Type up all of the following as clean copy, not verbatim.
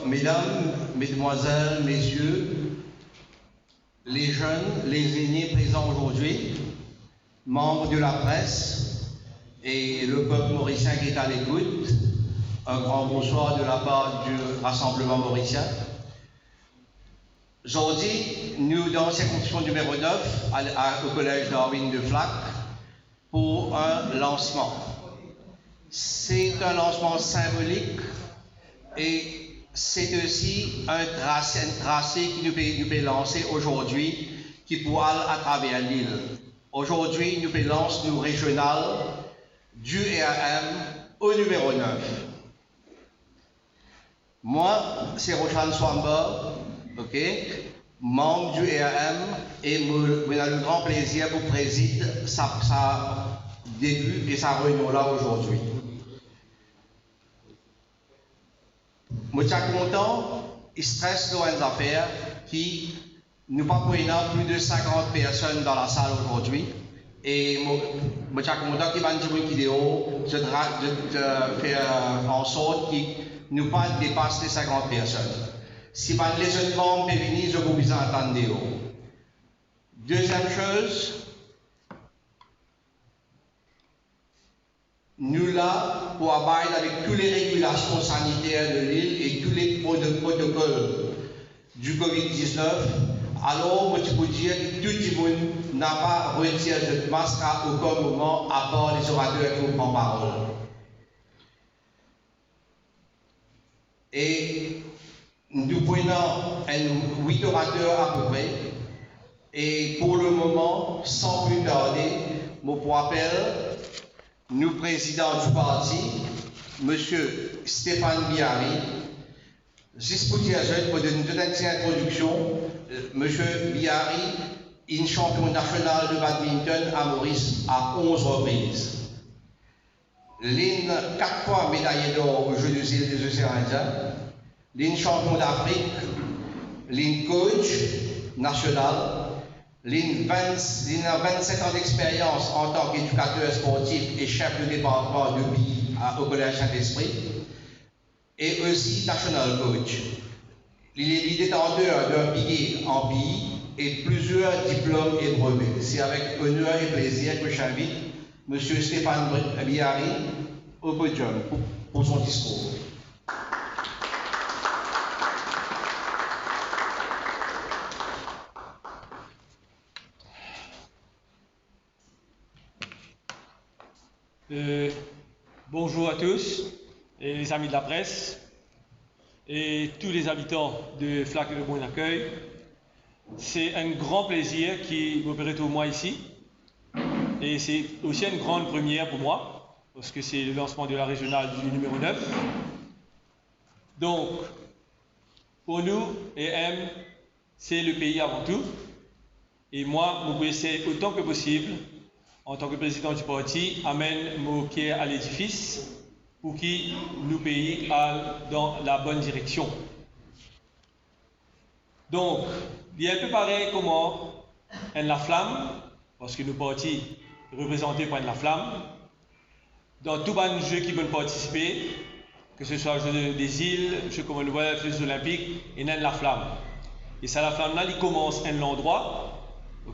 Mesdames, Mesdemoiselles, Messieurs, les jeunes, les aînés présents aujourd'hui, membres de la presse et le peuple mauricien qui est à l'écoute, un grand bonsoir de la part du Rassemblement mauricien. Aujourd'hui, nous, dans la circonscription numéro 9, au collège Darwin de Flac, pour un lancement. C'est un lancement symbolique et c'est aussi un tracé qui nous peut lancer aujourd'hui, qui pourra à travers l'île. Aujourd'hui, nous peut lancer nous régional du EAM au numéro 9. Moi, c'est Roshan Swamba, membre du EAM, et j'ai le grand plaisir pour présider sa début et sa réunion là aujourd'hui. Je suis content, il stresse loin des affaires qui nous pas plus de 50 personnes dans la salle aujourd'hui. Et je suis content qu'il y ait une vidéo de faire en sorte qu'il nous pas dépasse les 50 personnes. Si les jeunes membres peuvent venir, je vous attendre. Deuxième chose, nous là pour abattre avec toutes les régulations sanitaires de l'île et tous les protocoles du Covid-19. Alors, je peux dire que tout le monde n'a pas retiré de masque à aucun moment, à part les orateurs qui prennent parole. Et nous prenons 8 orateurs à peu près. Et pour le moment, sans plus tarder, pour rappel, nous, président du parti, M. Stéphane Biari, juste pour dire pour donner une petite introduction, M. Biari est champion national de badminton à Maurice à 11 reprises. L'une 4 fois médaillé d'or aux Jeux des îles des Océans Indiens, l'une champion d'Afrique, l'une coach national, l'une 27 ans d'expérience en tant qu'éducateur sportif et chef de département de pays au Collège Saint-Esprit, et aussi national coach. Il est détenteur d'un billet en pays et plusieurs diplômes et brevets. C'est avec honneur et plaisir que j'invite M. Stéphane Biari au podium pour son discours. Bonjour à tous, et les amis de la presse et tous les habitants de Flac et de Bon Accueil. C'est un grand plaisir qui me retrouve moi ici et c'est aussi une grande première pour moi parce que c'est le lancement de la régionale du numéro 9. Donc, pour nous, EM, c'est le pays avant tout et moi, je vais essayer autant que possible en tant que président du parti, amène mon pied à l'édifice pour qu'il nous pays aille dans la bonne direction. Donc, il est un peu pareil comment la flamme, parce que nos partis représentés par la flamme, dans tout les jeux qui veulent participer, que ce soit Jeux des îles, Jeux Commonwealth, Jeux olympiques, et la flamme. Et ça, la flamme là, il commence à l'endroit,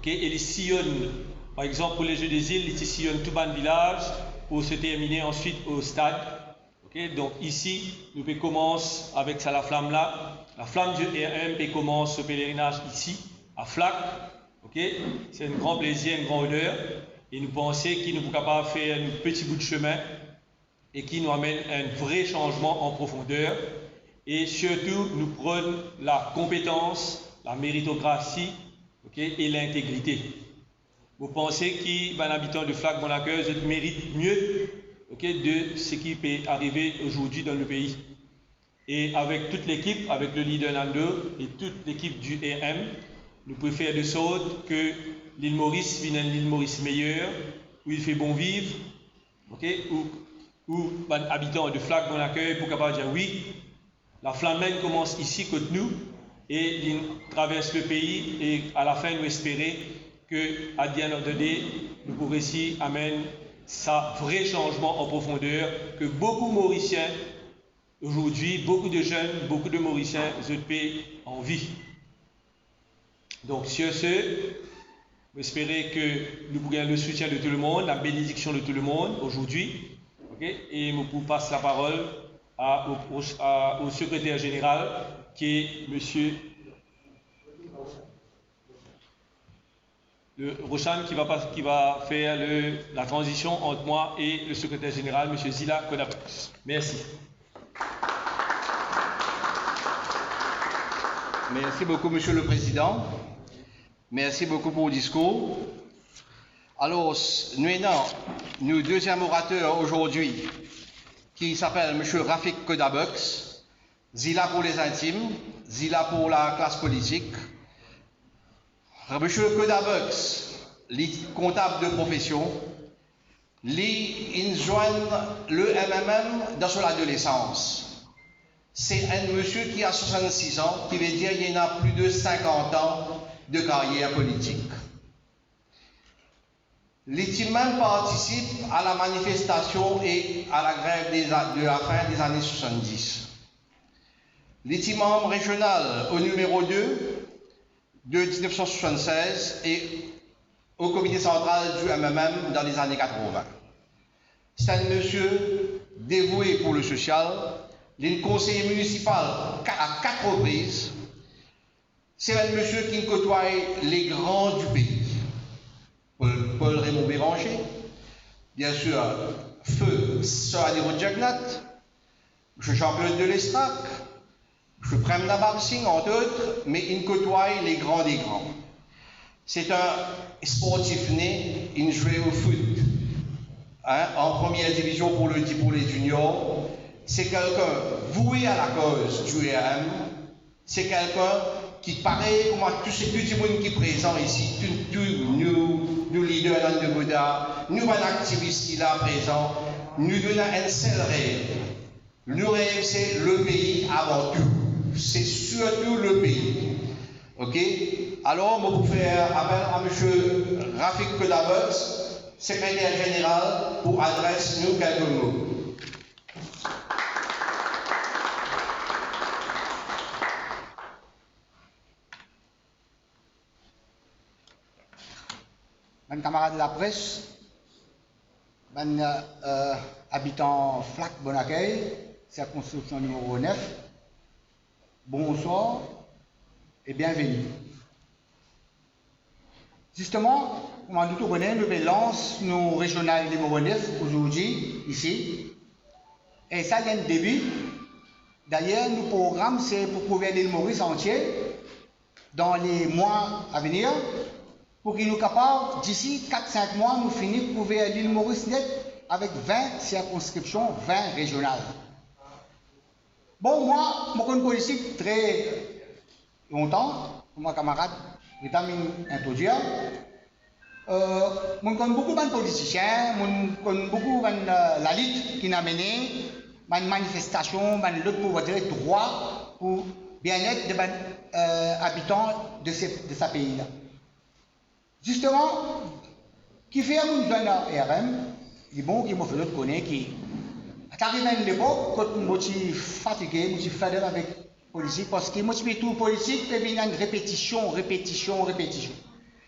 et il sillonne. Par exemple, pour les Jeux des îles, ils sillonnent tout le village pour se terminer ensuite au stade. Donc ici, nous pouvons commencer avec ça, la flamme là. La flamme du EAM et commence ce pèlerinage ici, à Flac. C'est un grand plaisir, un grand honneur. Et nous pensons qu'il nous est capable de faire un petit bout de chemin et qui nous amène un vrai changement en profondeur. Et surtout, nous prenons la compétence, la méritocratie et l'intégrité. Vous pensez qu'un habitant de Flac Bon Accueil mérite mieux de ce qui peut arriver aujourd'hui dans le pays. Et avec toute l'équipe, avec le leader Nando et toute l'équipe du EM, nous pouvons faire de sorte que l'île Maurice vienne une île Maurice meilleure, où il fait bon vivre, où un habitant de Flac Bon Accueil pour capable dire oui, la flamme commence ici contre nous et il traverse le pays et à la fin nous espérer que, à the end of the day, nous pourrons réussir à amener ça vrai changement en profondeur que beaucoup Mauriciens aujourd'hui, beaucoup de jeunes, beaucoup de Mauriciens, ZP en vie. Donc, sur ce, j'espère que nous pourrons le soutien de tout le monde, la bénédiction de tout le monde aujourd'hui. Okay? Et je vous passe la parole au secrétaire général, qui est monsieur Roshan, qui va faire la transition entre moi et le secrétaire général, monsieur Zila Kodabux. Merci. Merci beaucoup, Monsieur le Président. Merci beaucoup pour le discours. Alors, nous avons notre deuxième orateur aujourd'hui, qui s'appelle Monsieur Rafik Kodabux, Zila pour les intimes, Zila pour la classe politique. Monsieur Kodabux, comptable de profession, il joint le MMM dans son adolescence. C'est un monsieur qui a 66 ans, qui veut dire qu'il y en a plus de 50 ans de carrière politique. Il même participe à la manifestation et à la grève de la fin des années 70. Il est membre régional au numéro 2 de 1976 et au comité central du MMM dans les années 80. C'est un monsieur dévoué pour le social. Il est conseiller municipal à 4 reprises. C'est un monsieur qui côtoie les grands du pays. Paul Raymond Béranger, bien sûr, Feu Sir Adiro Jagnat, M. Jean-Claude de Lestrac, M. Premna Barsing, entre autres, mais il côtoie les grands des grands. C'est un sportif né, il jouait au foot en première division pour les juniors. C'est quelqu'un voué à la cause du RM. C'est quelqu'un qui paraît comme tout le monde qui est présent ici, nous leaders de Bouddha, nous activistes qui sont là présents, nous donnons un seul rêve. Le rêve, c'est le pays avant tout. C'est surtout le pays. Ok? Alors, on va faire appel à M. Rafik Kodabux, secrétaire général, pour adresser nous quelques mots. Mes camarades de la presse, mes habitants Flac Bonaccueil, circonscription numéro 9, bonsoir et bienvenue. Justement, comme nous connaissons, nous lancons nos régionales numéro 9 aujourd'hui, ici. Et ça vient de début. D'ailleurs, nos programmes, c'est pour couvrir l'île Maurice entière dans les mois à venir, pour qu'il nous capable, d'ici 4-5 mois, nous finir de couvrir l'île Maurice net avec 20 circonscriptions, 20 régionales. Bon, moi, je connais politique très longtemps, mon camarade, vitamine introduire. Je connais beaucoup de politiciens, je connais beaucoup de la lutte qui n'a mené, de manifestations, de lutte pour dire droit, pour bien-être des habitants de ce pays-là. Justement, qui fait un jeune RM, il est bon qu'il me fait d'autres connaître qui arrive à une époque quand je suis fatigué, je suis fatigué avec la politique parce que moi je fais tout politique et il y a une répétition.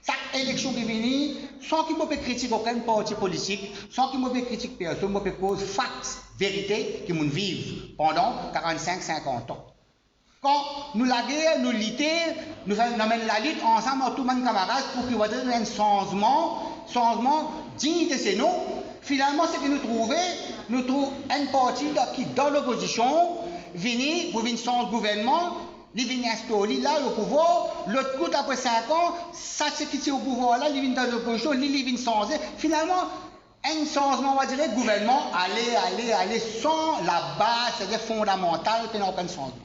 Chaque élection qui vient, sans qu'il me critique aucun parti politique, sans qu'il me critique personne, je me pose facts, vérité qui me vivent pendant 45-50 ans. Quand nous la guerre, nous luttons, nous amènons la lutte ensemble à tous mes camarades pour qu'il y ait un changement digne de ces noms. Finalement, ce que nous trouvons un parti qui, dans l'opposition, vient pour venir changer le gouvernement, il vient installer là le pouvoir, l'autre coup après 5 ans, ça c'est qui est au pouvoir là, il vient dans l'opposition, il vient changer. Finalement, un changement, on va dire, gouvernement, aller sans la base, c'est-à-dire fondamentale, qui n'a aucun changement.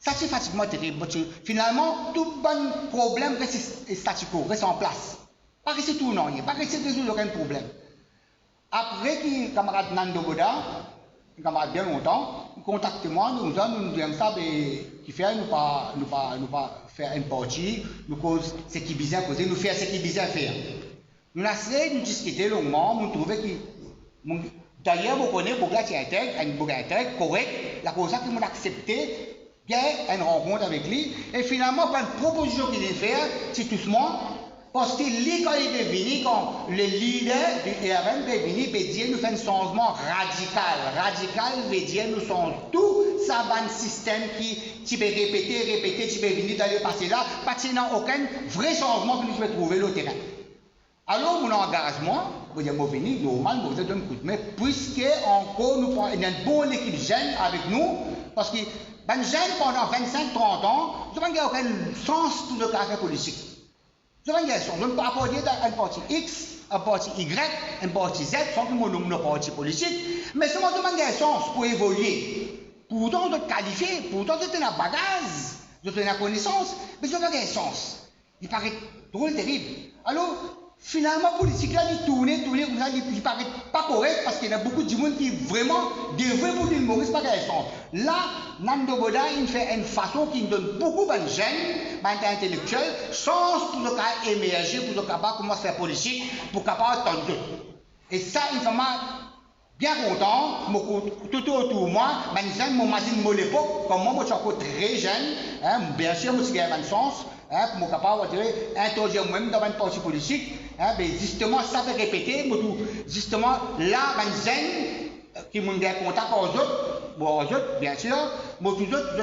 Ça c'est pratiquement terrible. Finalement, tout bon problème reste statu quo, reste en place. Pas rester tout non, pas rester résoudre aucun problème. Après que camarade Nando Boda, un camarade bien longtemps, contactez-moi, nous disons ça, qui fait nous pas faire une partie, nous cause ce qui bizarre causer, nous faire ce qui bizarre faire. Nous essayons de discuter longuement, nous trouvons que D'ailleurs, vous connaissez, beaucoup qui intègre, correct, la cause qui m'a accepté, bien, une rencontre avec lui, et finalement, par une proposition qu'il a fait, c'est tout doucement, parce que lui, quand il est venu, quand le leader du ERM est venu, il veut dire, nous faisons un changement radical. Radical veut dire, nous sommes tout ça, un système qui peut répéter, qui peut venir d'aller passer là, parce qu'il n'y a aucun vrai changement que nous pouvons trouver au terrain. Alors, mon engagement, vous dire, moi, venir, normal, vous donne un coup de main, puisque encore, nous prenons une bonne équipe jeune avec nous, parce que, ben, jeune pendant 25-30 ans, nous n'avons aucun sens pour le caractère politique. Nous avons un sens. Nous ne pouvons pas apporter un parti X, un parti Y, un parti Z, sans que nous sommes un parti politique, mais seulement nous avons un sens pour évoluer. Pourtant, de qualifier, pourtant, de tenir un bagage, de tenir la connaissance, mais nous avons un sens. Il paraît drôle, terrible. Alors, finalement, politique là, il tourne, comme ça, il paraît pas correct parce qu'il y a beaucoup de gens qui vraiment devraient pour l'humorisme pas qu'elles sont. Là, Nando Boda, il fait une façon qui donne beaucoup de jeunes, intellectuels, chance pour le cas émerger, pour le capable comment faire politique, pour capable attendre. Et ça, il fait bien content, tout autour de moi, mon machine de l'époque, comme moi, je suis encore très jeune, bien sûr, je suis un sens. Pour me capable de introduire même dans un parti politique, mais justement, ça fait répéter, justement, là, un jeune qui m'a contact aux autres, bien sûr, moi, tous autres,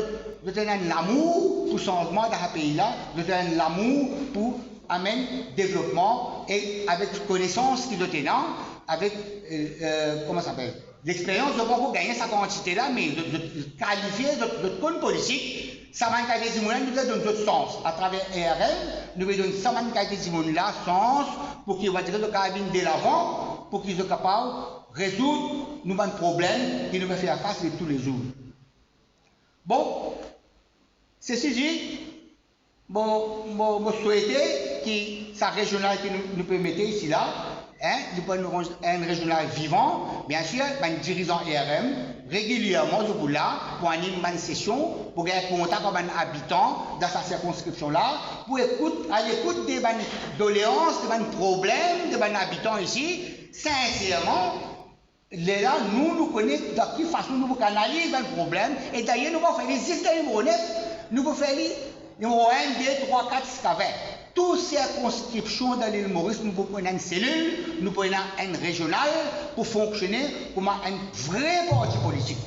je donne un amour pour le changement dans ce pays-là, je donne l'amour pour amener développement et avec connaissance qui est là, avec, comment ça s'appelle, l'expérience de pouvoir gagner sa quantité-là, mais de qualifier de compte politique. Ça va nous donne d'autres sens. À travers ERM, nous donne ça va nous là sens pour qu'ils vont dire le carabine de l'avant, pour qu'ils soient capables de résoudre nos problèmes qui nous faire face tous les jours. Bon, ceci dit, je souhaitais que sa régionale qui nous permettait ici là, nous prenons un régional vivant, bien sûr, un dirigeant ERM, régulièrement, je vous là, pour animer une session, pour avoir contact avec un habitant dans sa circonscription-là, pour à l'écoute des doléances, des problèmes des habitants ici, sincèrement, là, nous connaissons de quelle façon nous canaliser le problème, et d'ailleurs, nous allons faire les systèmes numéro 9, nous allons faire les numéro 1, 2, 3, 4, 5, 20. Toutes ces circonscriptions dans l'île Maurice, nous prenons une cellule, nous prenons un régional pour fonctionner comme un vrai parti politique.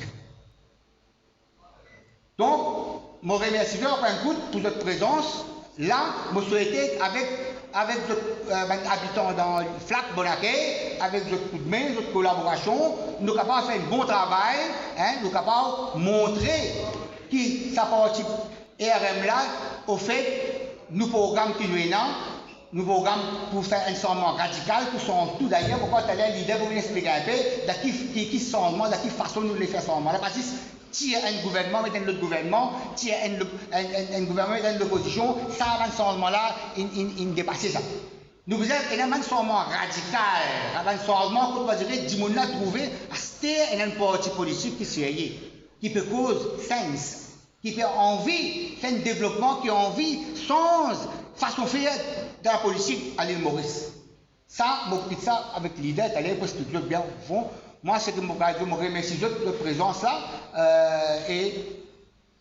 Donc, je remercie pour votre présence. Là, je souhaitais, avec votre habitants dans le FLAC Bonaké, avec votre coup de main, votre collaboration, nous sommes capables de faire un bon travail, nous sommes capables de montrer que sa partie ERM là, au fait, nous programmes qui nous est là, nous programmes pour faire un changement radical, pour changer tout d'ailleurs, pourquoi tu as l'idée pour vous expliquer un peu de qui changement, de quelle façon nous les faire changement. Là, parce que si un gouvernement est dans l'autre gouvernement, si un gouvernement est dans l'opposition, ça va un changement là, il dépasse ça. Nous vous avons un changement radical, un changement qu'on va dire, 10 personnes là trouver, à un parti politique qui est sérieux, qui peut cause sens. Qui fait envie, fait un développement qui a envie, sans façon faire dans la politique à l'île Maurice. Ça, je dis ça avec l'idée d'aller parce que tout bien au fond. Moi, c'est que je me remercie de votre présence là. Et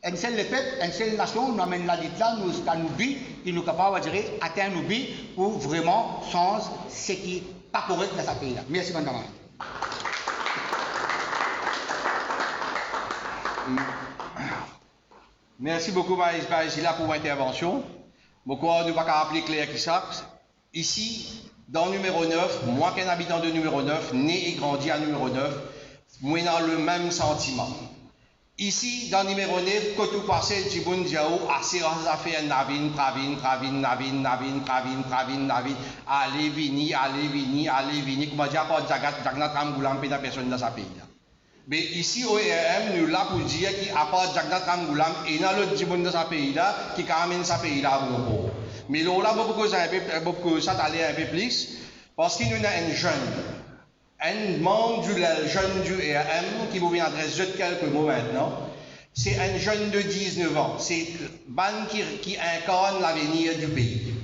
une seule peuple, une seule nation, nous amène la lutte là, nous nous but, qui nous capable de atteindre nos buts pour vraiment changer ce qui n'est pas correct dans ce pays-là. Merci, madame. Merci beaucoup, Maïs-Baïsila, pour l'intervention. Pourquoi ne pas appeler Claire Kissac? Ici, dans le numéro 9, moi qui suis un habitant de numéro 9, né et grandi à numéro 9, moi j'ai le même sentiment. Ici, dans le numéro 9, quand tout passe, le Djiboun Diaou, assez à faire Navin, allez, vini, comme dire, pas Jagnat Ramgoulam, pas personne dans ce pays-là. Mais ici, au ERM, nous là pour dire qu'il n'y a pas Jagnat Ramgoulam et dans l'autre Djiboun dans ce pays-là, qui amène ce pays-là à vous. Mais là, beaucoup ça aller un peu plus, parce qu'il y a un jeune. Un membre du jeune du ERM qui vous vient adresser quelques mots maintenant. C'est un jeune de 19 ans. C'est Ban qui incarne l'avenir du pays.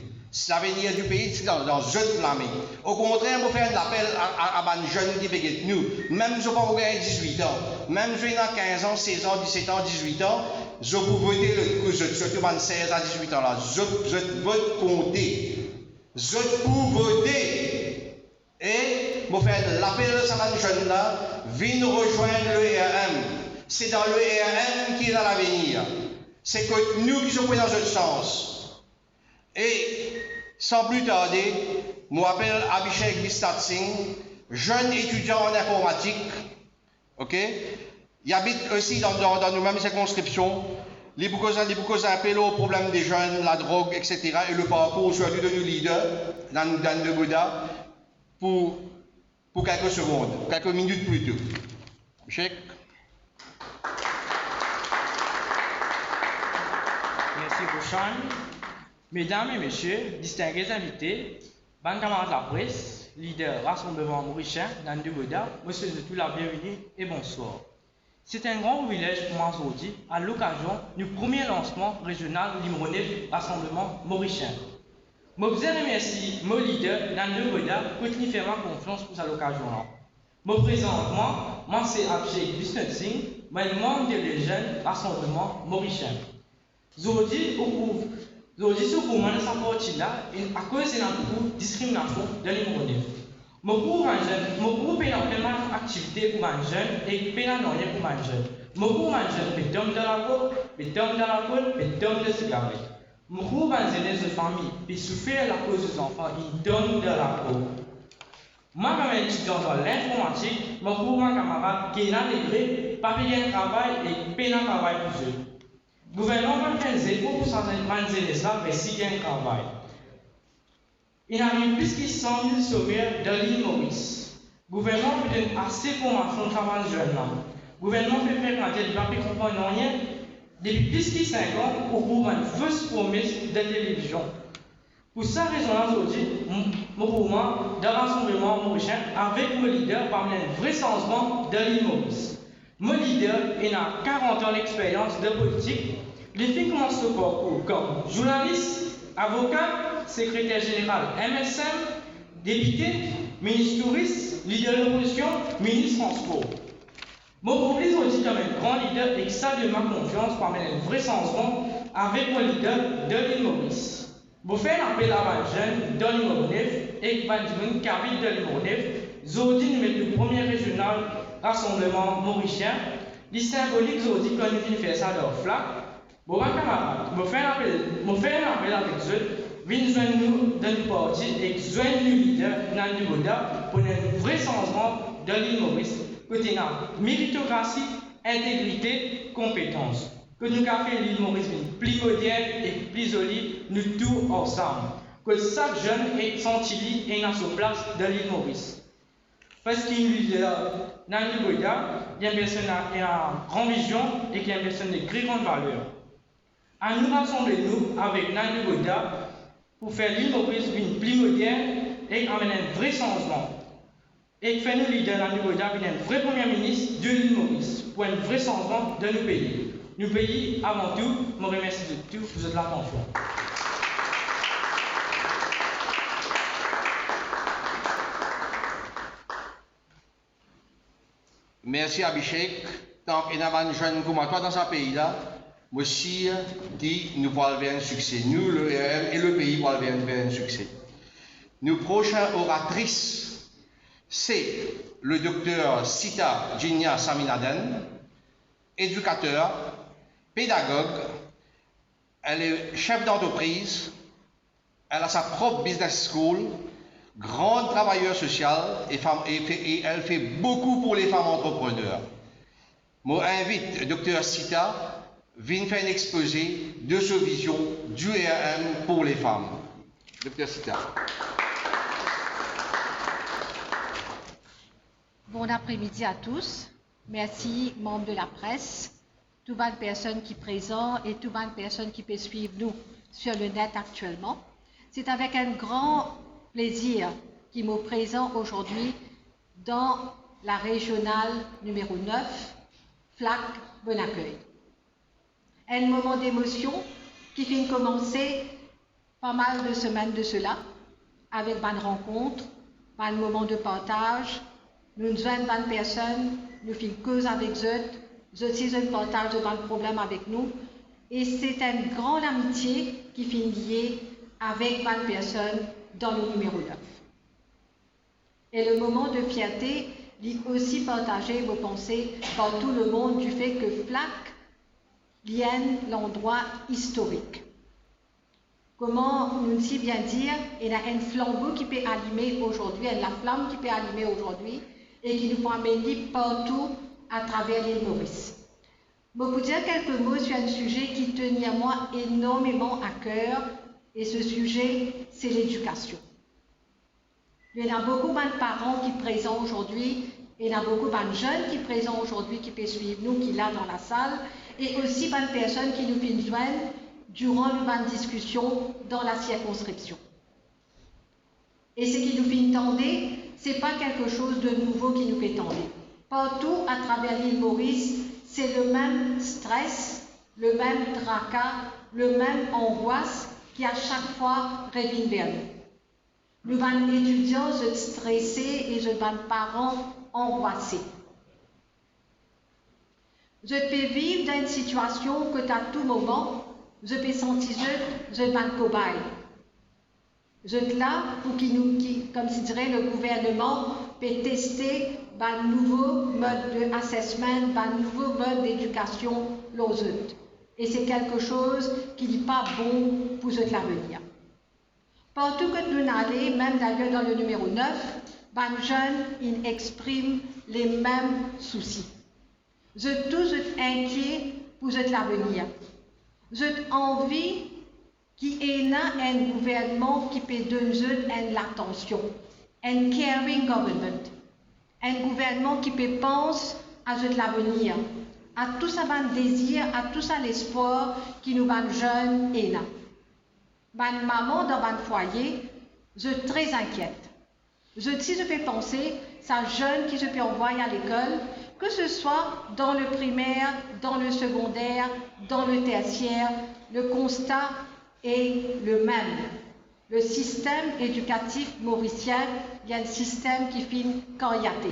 L'avenir du pays, c'est dans cette flamme. Au contraire, je fais un appel à des jeunes qui veulent nous. Même si je n'ai pas 18 ans, même si j'ai 15 ans, 16 ans, 17 ans, 18 ans, je peux voter surtout 16 à 18 ans là. Je vote compter. Je peux voter. Et je fais l'appel à ces jeunes là, viennent rejoindre le ERM. C'est dans le ERM qui est dans l'avenir. C'est que nous qui sommes dans ce sens. Et sans plus tarder, je m'appelle Abhishek Bistat Singh, jeune étudiant en informatique. Ok? Il habite aussi dans nos mêmes circonscriptions. Les beaucoup appellent au problème des jeunes, la drogue, etc. Et le parcours aujourd'hui de nos leaders dans le Bouddha pour quelques secondes, quelques minutes plus tôt. Abhishek? Merci Roshan. Mesdames et messieurs, distingués invités, ban camarades de la presse, leader Rassemblement Mauricien, Nandu Bouddha, monsieur de tout la bienvenue et bonsoir. C'est un grand privilège pour moi aujourd'hui, à l'occasion du premier lancement régional numéro 9 Rassemblement Mauricien. Je vous remercie, mon leader Nandu Bouddha, pour nous faire ma confiance pour cette occasion-là. Je présente moi c'est Abhishek Bistat Singh, membre des jeunes Rassemblement Mauricien. Aujourd'hui, ce mouvement de sa partie-là, à cause de la discrimination de numéro 9. Mon groupe est dans quelle activité pour un jeune et pénal pour un jeune. Mon groupe est un jeune, mais d'hommes de la cour, mais d'hommes de l'alcool, mais d'hommes de cigarettes. Mon groupe est un jeune de famille, puis souffrir la cause des enfants, il donne de la cour. Moi, comme étudiant dans l'informatique, mon groupe est un camarade qui est intégré, pas payer un travail et payer un travail pour eux. Le gouvernement va faire 0% de ça, mais s'il y a un travail. Il arrive plus de 100 000 chômeurs de l'île Maurice. Le gouvernement peut donner assez de formation au travail de jeunes. Le gouvernement peut faire grandir, il ne va pas comprendre rien. Depuis plus de 5 ans, au cours d'une fausse promesse de télévision. Pour cette raison-là, aujourd'hui, mon mouvement de rassemblement mauricien avec mon leader parmi un vrai changement de l'île Maurice. Mon leader a 40 ans d'expérience de politique. Les filles commencent ce parcours comme journaliste, avocat, secrétaire général MSM, député, ministre touriste, leader de l'opposition, ministre transport. Mon groupe aujourd'hui comme un grand leader et que ça de ma confiance parmi un vrai changement avec mon leader de l'île Maurice. Vous faites un appel à un jeune de l'île Maurice et Benjamin qui habite de l'île Maurice. Aujourd'hui, nous mettons le premier régional rassemblement mauricien. Les symboliques aujourd'hui, quand nous venons faire ça dans le flac, bon, camarades, je fais un appel avec eux, venez joindre nous dans le parti et joindre nous leader dans le Bouddha pour un vrai changement de l'île Maurice, côté méritocratie, intégrité, compétence. Que nous avons fait l'île Maurice plus moderne et plus jolie, nous tous ensemble. Que chaque jeune ait senti et à sa place de l'île Maurice. Parce qu'il y a dans le Bouddha, il y a une personne qui a une grande vision et qui a une personne de très grande valeur. À nous rassembler nous avec Nandu Bouddha pour faire l'île Maurice une plus moderne et amener un vrai changement. Et faire nous leader Nandu Bouddha avec un vrai premier ministre de l'île Maurice pour un vrai changement de nos pays. Nos pays, avant tout, je remercie de tout, vous êtes là confiance. Merci Abhishek. Tant qu'il y a un jeune comme toi dans ce pays-là, moi aussi, nous pourrons faire un succès. Nous, le RM et le pays pourront faire un succès. Nos prochaines oratrices, c'est le docteur Sita Jinya Saminaden, éducateur, pédagogue, elle est chef d'entreprise, elle a sa propre business school, grande travailleuse sociale et elle fait beaucoup pour les femmes entrepreneurs. Je invite Dr Sita vient faire un exposé de sa vision du RM pour les femmes. Dr Sita. Bon après-midi à tous. Merci, membres de la presse, toutes les personnes qui sont présentes et toutes les personnes qui peuvent suivre nous sur le net actuellement. C'est avec un grand plaisir qui me présente aujourd'hui dans la régionale numéro 9, FLAC Bon Accueil. Un moment d'émotion qui vient commencer pas mal de semaines de cela, avec une rencontre, un moment de partage. Nous joignons une personne, nous faisons cause avec eux aussi ils partagent de problème avec nous. Et c'est une grande amitié qui finit liée avec une personne dans le numéro 9. Et le moment de fierté dit aussi partager vos pensées par tout le monde du fait que Flac lienne l'endroit historique. Comment nous si bien dire, il y a un flambeau qui peut allumer aujourd'hui, la flamme qui peut allumer aujourd'hui et qui nous peut amener partout à travers l'île Maurice. Je vais vous dire quelques mots sur un sujet qui tenait à moi énormément à cœur et ce sujet, c'est l'éducation. Il y a beaucoup de parents qui sont présents aujourd'hui, il y a beaucoup de jeunes qui sont présents aujourd'hui, qui peuvent suivre nous, qui sont là dans la salle, et aussi de personnes qui nous viennent joindre durant une discussion dans la circonscription. Et ce qui nous fait entendre, ce n'est pas quelque chose de nouveau qui nous fait entendre. Partout à travers l'île Maurice, c'est le même stress, le même tracas, le même angoisse qui à chaque fois revient vers nous. Nous avons étudiants stressés et nous avons parents angoissés. Je peux vivre dans une situation que à tout moment, je peux sentir que je suis un cobaye. Je suis là pour comme je dirais, le gouvernement peut tester un nouveau mode d'assessment, un nouveau mode d'éducation aux autres. Et c'est quelque chose qui n'est pas bon pour l'avenir. Partout que nous allons, même d'ailleurs dans le numéro 9, les jeunes ils expriment les mêmes soucis. Je suis tous inquiet pour l'avenir. J'ai envie qu'il y ait un gouvernement qui peut donner l'attention, un caring government, un gouvernement qui peut penser à l'avenir, à tout ça le désir, à tout ça l'espoir qui nous les jeunes et là. Ma maman dans un foyer, je suis très inquiète. Si je peux penser, ça jeune qui je peux envoyer à l'école, que ce soit dans le primaire, dans le secondaire, dans le tertiaire, le constat est le même. Le système éducatif mauricien, il y a un système qui finit coriaté.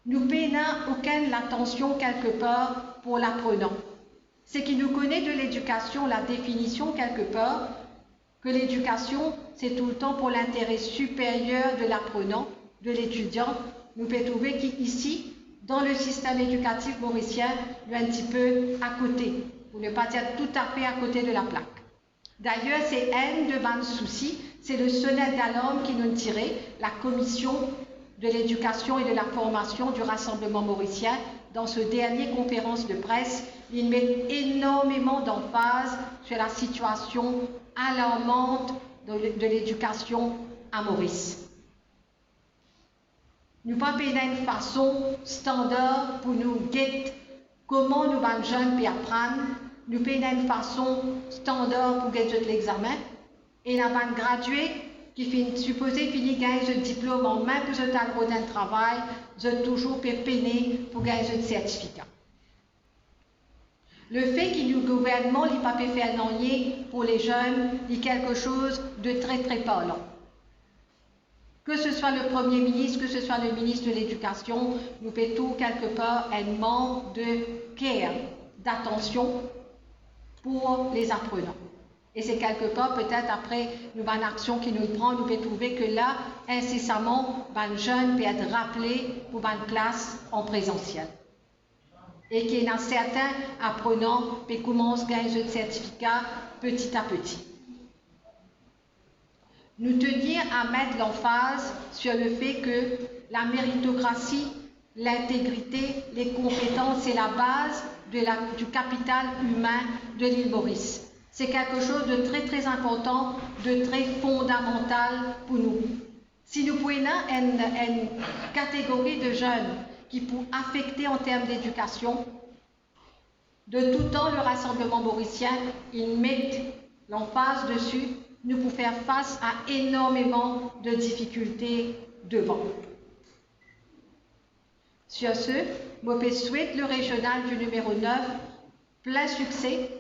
Nous peinons aucune attention quelque part pour l'apprenant. C'est qui nous connaît de l'éducation, la définition quelque part, que l'éducation, c'est tout le temps pour l'intérêt supérieur de l'apprenant, de l'étudiant. Nous pouvons trouver qu'ici, dans le système éducatif mauricien, il est un petit peu à côté, pour ne pas dire tout à fait à côté de la plaque. D'ailleurs, c'est un de mes soucis, c'est le sonnet d'alarme qui nous tirait, la commission de l'éducation et de la formation du Rassemblement mauricien. Dans ce dernier conférence de presse, il met énormément d'emphase sur la situation alarmante de l'éducation à Maurice. Nous pas payer une façon standard pour nous guider comment nous les jeunes peuvent apprendre. Nous payons une façon standard pour guider l'examen. Et la bande graduée qui supposé finir gagner un diplôme en main pour le d'un travail, je toujours peiner pour gagner un certificat. Le fait que le gouvernement n'ait pas pu faire rien pour les jeunes est quelque chose de très très parlant. Que ce soit le Premier ministre, que ce soit le ministre de l'Éducation, nous pétons quelque part un manque de care, d'attention pour les apprenants. Et c'est quelque part, peut-être après une action qui nous prend, nous pouvons trouver que là, incessamment, les jeunes peuvent être rappelés pour une classe en présentiel. Et qu'il y a certains apprenants qui commencent à gagner ce certificat petit à petit. Nous tenions à mettre l'emphase sur le fait que la méritocratie, l'intégrité, les compétences, c'est la base du capital humain de l'île Maurice. C'est quelque chose de très très important, de très fondamental pour nous. Si nous prenons une catégorie de jeunes qui peut affecter en termes d'éducation, de tout temps le Rassemblement mauricien, ils mettent l'emphase dessus, nous pouvons faire face à énormément de difficultés devant. Sur ce, je souhaite le régional du numéro 9 plein succès.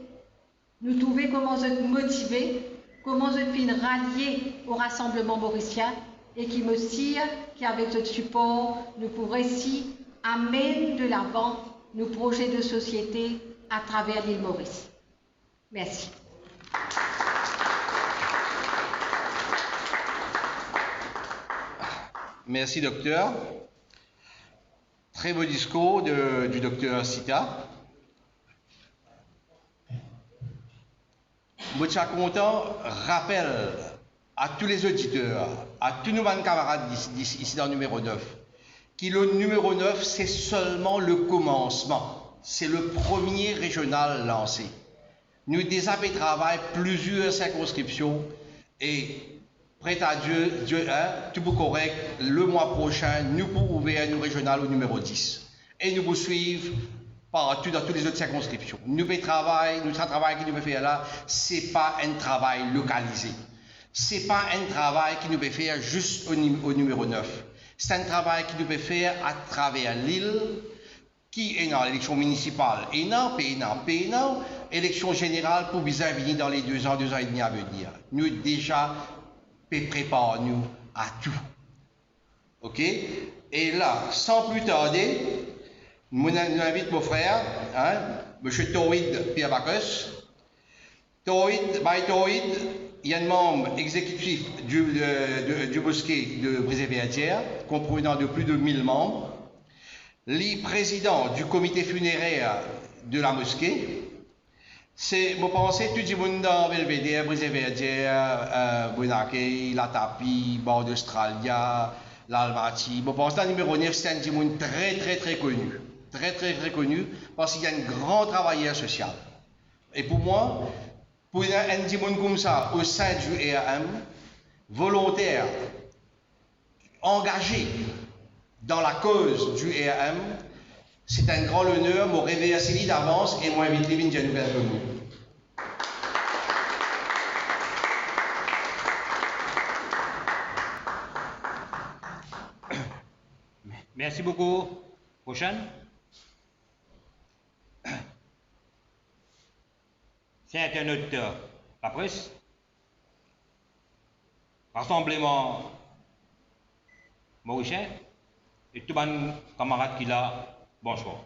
Nous trouver comment être motivés, comment je suis rallié au Rassemblement mauricien et qui me tire qu'avec ce support, nous pourrons ici amener de l'avant nos projets de société à travers l'île Maurice. Merci. Merci, docteur. Très beau discours du docteur Sita. Je suis content, rappelle à tous les auditeurs, à tous nos camarades ici dans le numéro 9, que le numéro 9, c'est seulement le commencement. C'est le premier régional lancé. Nous déjà travaillons plusieurs circonscriptions et prêt à Dieu, tout pour correct, le mois prochain, nous pouvons ouvrir un régional au numéro 10. Et nous vous suivre partout dans toutes les autres circonscriptions. Notre travail que nous pouvons faire là, ce n'est pas un travail localisé. Ce n'est pas un travail qui nous peut faire juste au numéro 9. C'est un travail qui nous peut faire à travers l'île, qui est dans l'élection municipale, et non, élection générale pour bien venir dans les 2 ans et demi à venir. Nous déjà préparons-nous à tout. OK? Et là, sans plus tarder, je invite mon frère, M. Tawhid Pierre Bacchus. Tawhid, il y a un membre exécutif du bosquet de Brézé-Verdière, comprenant de plus de 1000 membres. Le président du comité funéraire de la mosquée. C'est, je pense, tout le monde dans Belvédère, Brézé-Verdière, Bonacay, La Tapie, Bord d'Australia, l'Almaty. Je pense que le numéro 9, c'est un monde très connu. Très connu, parce qu'il y a un grand travailleur social. Et pour moi, pour un monde comme ça, au sein du EAM, volontaire, engagé dans la cause du EAM, c'est un grand honneur, me remercie d'avance et moi invite les Indiens vers nous. Merci beaucoup. Prochaine. C'est internaute la presse. Rassemblement mauricien et tous les camarades qui là, bonsoir.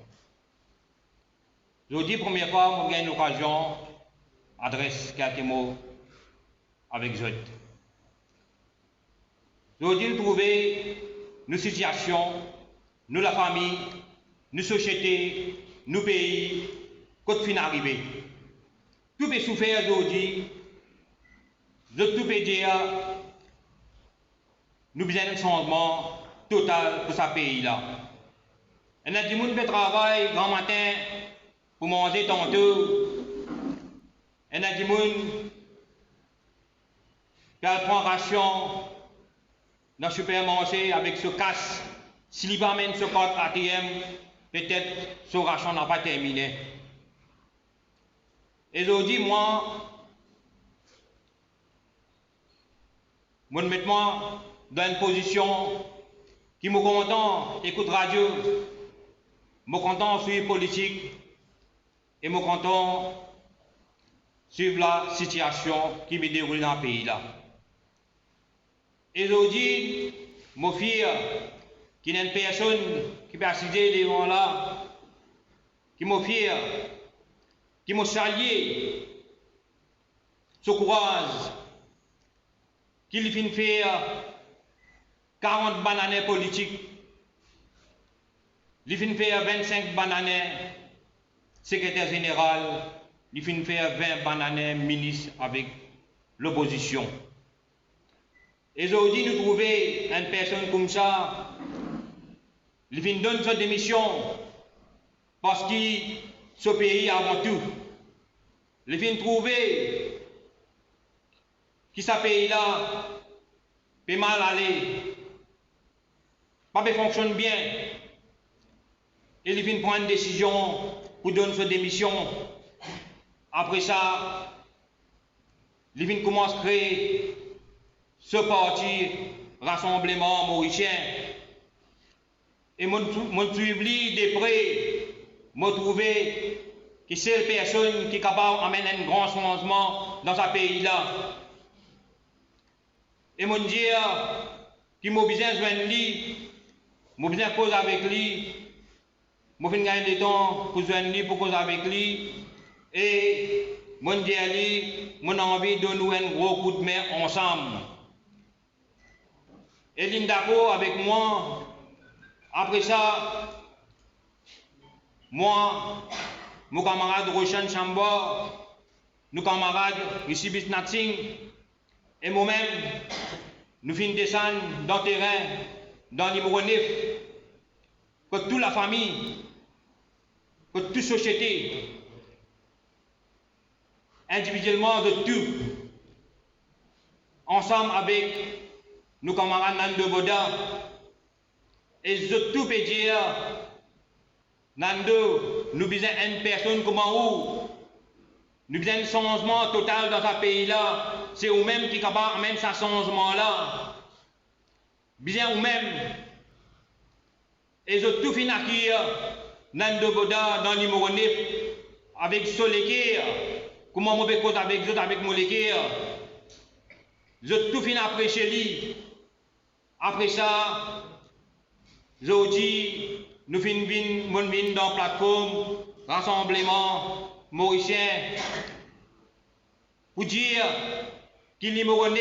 Je dis première fois, j'ai une occasion d'adresser quelques mots avec vous. Je dis trouver nos situations, nous la famille, nos sociétés, nos pays, quand fin arrivé. Tout peut souffrir aujourd'hui, tout peut dire, nous besoin d'un changement total pour ce pays-là. Il y a des gens qui travaillent grand matin pour manger tantôt. Il y a des gens qui prennent ration dans le supermarché avec ce cash. S'il va même ce code ATM, peut-être ce ration n'a pas terminé. Et aujourd'hui, moi, je me mets dans une position qui me content, écoute radio, me content suivre politique et me content suivre la situation qui me déroule dans le pays là. Et aujourd'hui, je suis fier qu'il y ait une personne qui peut assister devant là, qui me fier, qui me salue, ce courage, qu'il finit faire 40 bananes politiques, il finit faire 25 bananes secrétaire général, il finit faire 20 bananes ministre avec l'opposition. Et aujourd'hui, nous trouvons une personne comme ça, il finit donner sa démission parce que ce pays avant tout. Il vient trouver que ce pays-là peut mal aller, pas fonctionne bien. Et il vient prendre une décision pour donner sa démission. Après ça, il vient commencer à créer ce parti Rassemblement mauricien. Et moi, je suis de près, je trouve que c'est une personne qui est capable d'amener un grand changement dans ce pays-là. et mon dire qui m'a besoin de joindre lui, m'a besoin de causer avec lui, m'a fait gagner du temps pour joindre lui, pour causer avec lui, et mon dire lui, mon envie de nous un gros coup de main ensemble. Et il est d'accord avec moi. Après ça, moi, mon camarade Roshan Chambor, nos camarades ici Bisnatsing, et moi-même, nous finissons descendre dans le terrain, dans l'Imoro 9, que toute la famille, que toute la société, individuellement de tout, ensemble avec nos camarades Nando Boda, et je tout peux dire, Nando, nous besoin une personne comme vous, nous besoin un changement total dans ce pays-là, c'est vous-même qui est capable d'amener ce changement-là. Bien vous-même, et je tout finis accueillir Nando Boda dans l'Imoro 9 avec Solékir, comment on peut causer avec eux, avec Molékir. Je tout finis après chez lui. Après ça, je dis, nous finissons dans la plateforme, rassemblement mauricien, pour dire qu'il y a 9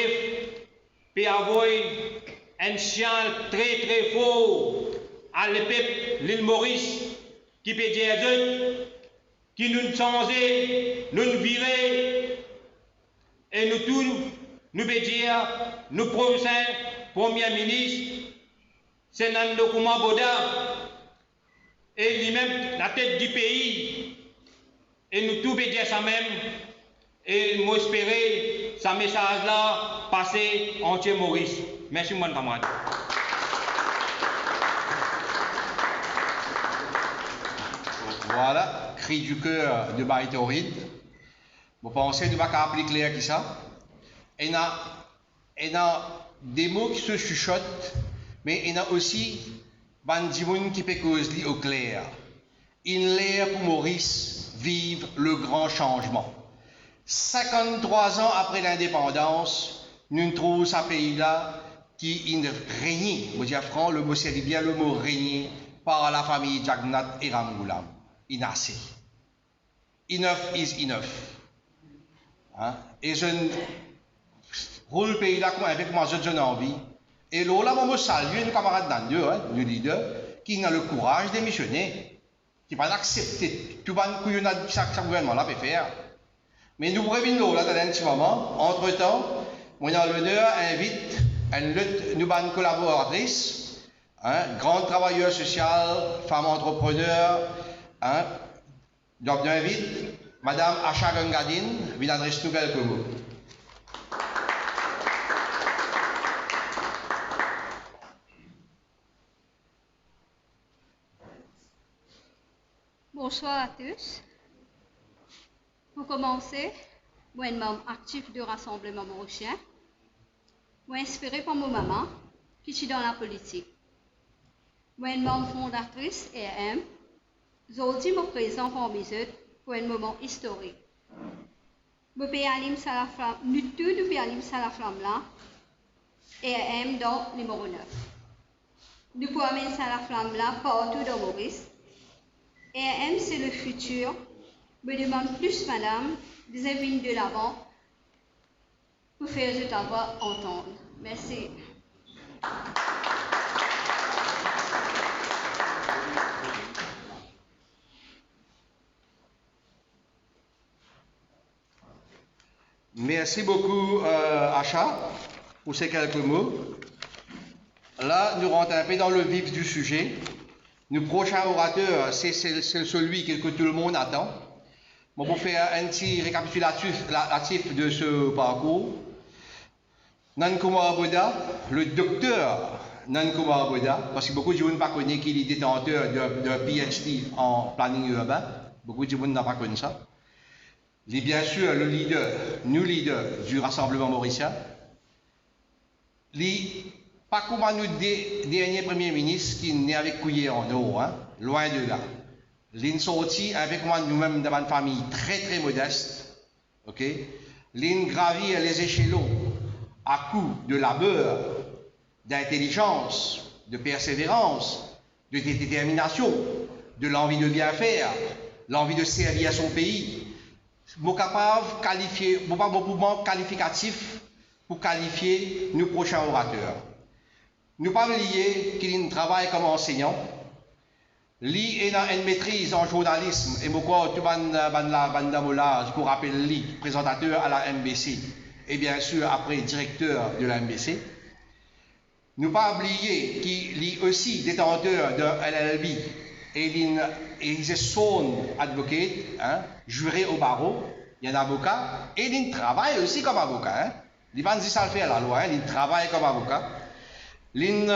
peut avoir un chien très très fort à l'épée l'île Maurice, qui peut dire qui nous changer, nous virer, et nous tous, nous peut dire, nous prochains Premier ministre, c'est Nando Kouma Boda, et lui-même la tête du pays, et nous tous peut dire ça même, et moi espérer ce message-là passer entier Maurice. Merci mon camarade. Voilà, cri du cœur de Baïtoride. Vous pensez de ma appeler clair qui ça? Et il y a des mots qui se chuchotent, mais il y a aussi des gens qui peuvent causer au clair. Il l'air pour Maurice vivre le grand changement. 53 ans après l'indépendance, nous trouvons ce pays-là qui régné, je dire franc, le mot c'est bien le mot régné par la famille Jagnat et Ramgoulam. Inassé. Enough is enough. Hein? Et je roule le pays là avec moi, je n'ai envie. Et là, on me salue nos camarades d'Andeux, nos leaders, qui ont le courage de démissionner, qui n'ont pas accepté tout ce que chaque gouvernement là peut faire. Mais nous revenons là dans un petit moment. Entre-temps, mon l'honneur invite une collaboratrice, grande travailleuse sociale, femme entrepreneur, donc j'invite Madame Asha Gangadine, qui adresse nous quelques mots. Bonsoir à tous. Pour commencer, moi, je suis membre actif du Rassemblement mauricien. Je suis inspirée par mon maman, qui est dans la politique. Moi, je suis membre fondatrice ERM. Aujourd'hui, je suis présent parmi eux pour un moment historique. Je peux aller à la flamme, nous tous, nous pouvons aller à la flamme là, ERM dans le numéro 9. Nous pouvons amener à la flamme là partout dans Maurice. ERM, c'est le futur. Je demande plus, madame, des invités de l'avant pour faire ta voix entendre. Merci. Merci beaucoup, Acha, pour ces quelques mots. Là, nous rentrons un peu dans le vif du sujet. Notre prochain orateur, c'est celui que tout le monde attend. Bon, pour faire un petit récapitulatif de ce parcours, Nankouma Boda, le docteur Nankouma Boda, parce que beaucoup de gens ne connaissent pas qu'il est détenteur d'un PhD en planning urbain, beaucoup de gens n'ont pas connu ça. Il est bien sûr le leader du Rassemblement mauricien. Pas comme nous dernier Premier ministre qui n'est avec couillé en eau, loin de là. L'in sorti avec moi nous-mêmes dans une famille très très modeste, ok. L'in gravi les échelons à coup de labeur, d'intelligence, de persévérance, de détermination, de l'envie de bien faire, l'envie de servir à son pays, je capable de qualifier, je pas beaucoup de qualificatif pour qualifier nos prochains orateurs. Nous pas oublier qu'il travaille comme enseignant, lui est une maîtrise en journalisme et pourquoi tout je vous rappelle lui, présentateur à la MBC et bien sûr après directeur de la MBC. Nous pas oublier qu'il est aussi détenteur de LLB et il est son avocat, hein, juré au barreau, il y a un avocat et il travaille aussi comme avocat. Hein. Il ne va pas dire ça le fait à la loi, hein, il travaille comme avocat. Il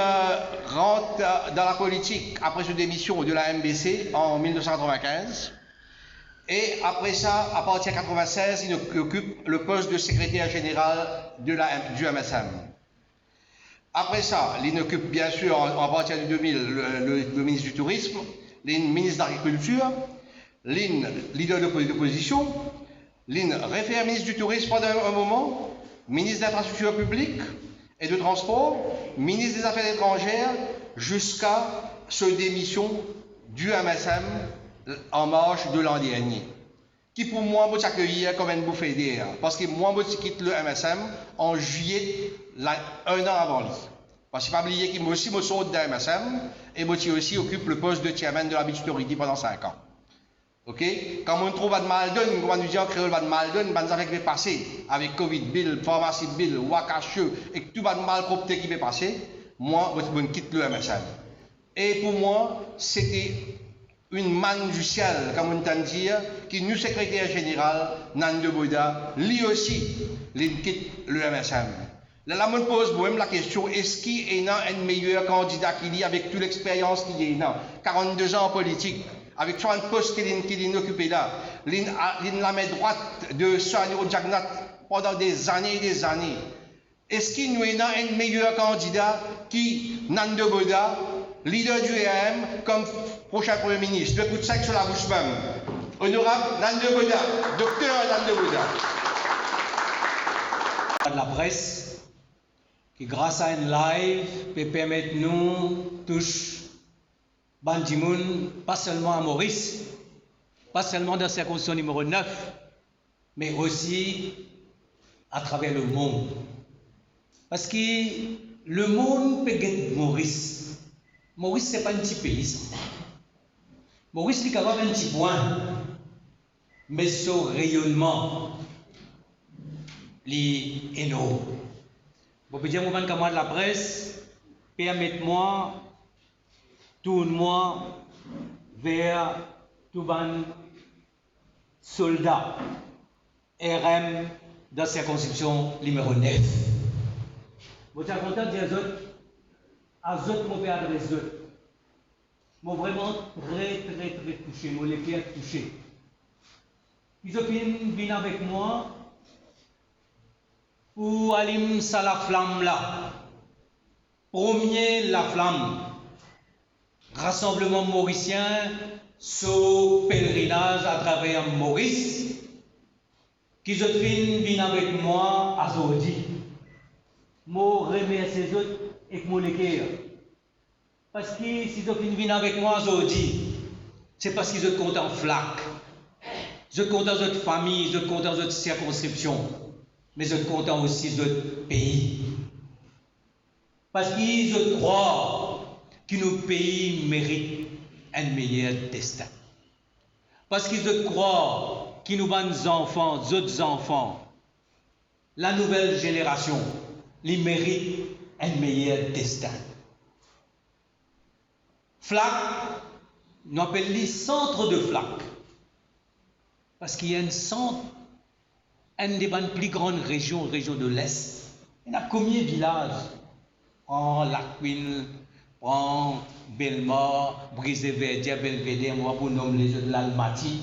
rentre dans la politique après sa démission de la MBC en 1995 et après ça, à partir de 1996, il occupe le poste de secrétaire général du MSM. Après ça, il occupe bien sûr à partir de 2000 le ministre du Tourisme, le ministre de l'Agriculture, le leader de l'opposition, le référent ministre du Tourisme pendant un moment, ministre de l'Infrastructure publique et de Transport, ministre des Affaires étrangères, jusqu'à sa démission du MSM en marge de l'an dernier. Qui pour moi, je accueillir comme une bouffée d'air. Parce que moi, je quitte le MSM en juillet, un an avant lui. Parce qu'il ne faut pas oublier qu'il aussi me saute de MSM et moi aussi occupe le poste de chairman de la Beach Authority pendant 5 ans. Ok? Quand on trouve de Maldon, quand on dit en créole de Maldon, ben ça fait passer avec Covid bill, pharmacie bill, wakacheux et tout le mal propre qui peut passer, moi, je quitte le MSM. Et pour moi, c'était une manne du ciel, comme on entend dire, qui nous secrétaire général, Nando Boda, lui aussi, il quitte le MSM. Là, on pose moi-même la question, est-ce qu'il est un meilleur candidat qu'il y a avec toute l'expérience qu'il y a, 42 ans en politique, avec 30 postes qu'il a occupé là, il la main droite de Sanyo Jagnat pendant des années et des années. Est-ce qu'il nous est un meilleur candidat qui Nando Boda, leader du EAM, comme prochain Premier ministre? Je écoute ça sur la bouche même. Honorable Nando Boda, docteur Nando Boda. De la presse, qui grâce à un live peut permettre nous tous, Bandimoun, pas seulement à Maurice, pas seulement dans la circonscription numéro 9, mais aussi à travers le monde. Parce que le monde peut gagner Maurice. Maurice, ce n'est pas un petit pays. Maurice, il est capable un petit point. Mais son rayonnement, il est énorme. Vous pouvez dire, moment comme de la presse, permettez-moi, tourne-moi vers tout ban soldats RM dans la circonscription numéro 9. Vous êtes content de dire à autres, mon père adresse autres. Moi vraiment très touché, moi les cœurs touchés. Ils ont viennent avec moi pour aller à la flamme là. Premier la flamme. Rassemblement mauricien sous pèlerinage à travers Maurice. Qui ont viennent avec moi à Zodi. Moi remercie les autres et que moi les cœurs. Parce que si ils viennent avec moi aujourd'hui, c'est parce qu'ils sont contents en flac. Ils sont contents de notre famille, ils sont contents de notre circonscription, mais ils sont contents aussi de notre pays. Parce qu'ils croient que nos pays méritent un meilleur destin. Parce qu'ils croient que nos enfants, d'autres enfants, la nouvelle génération, les méritent un meilleur destin. FLAC, nous appelons les centres de FLAC. Parce qu'il y a un centre, une des plus grandes régions de l'Est. Il y a combien de villages? En Lacquine, en Belmort, Brisé-Verdier, Belvédère, moi pour nommer les autres, l'Almaty.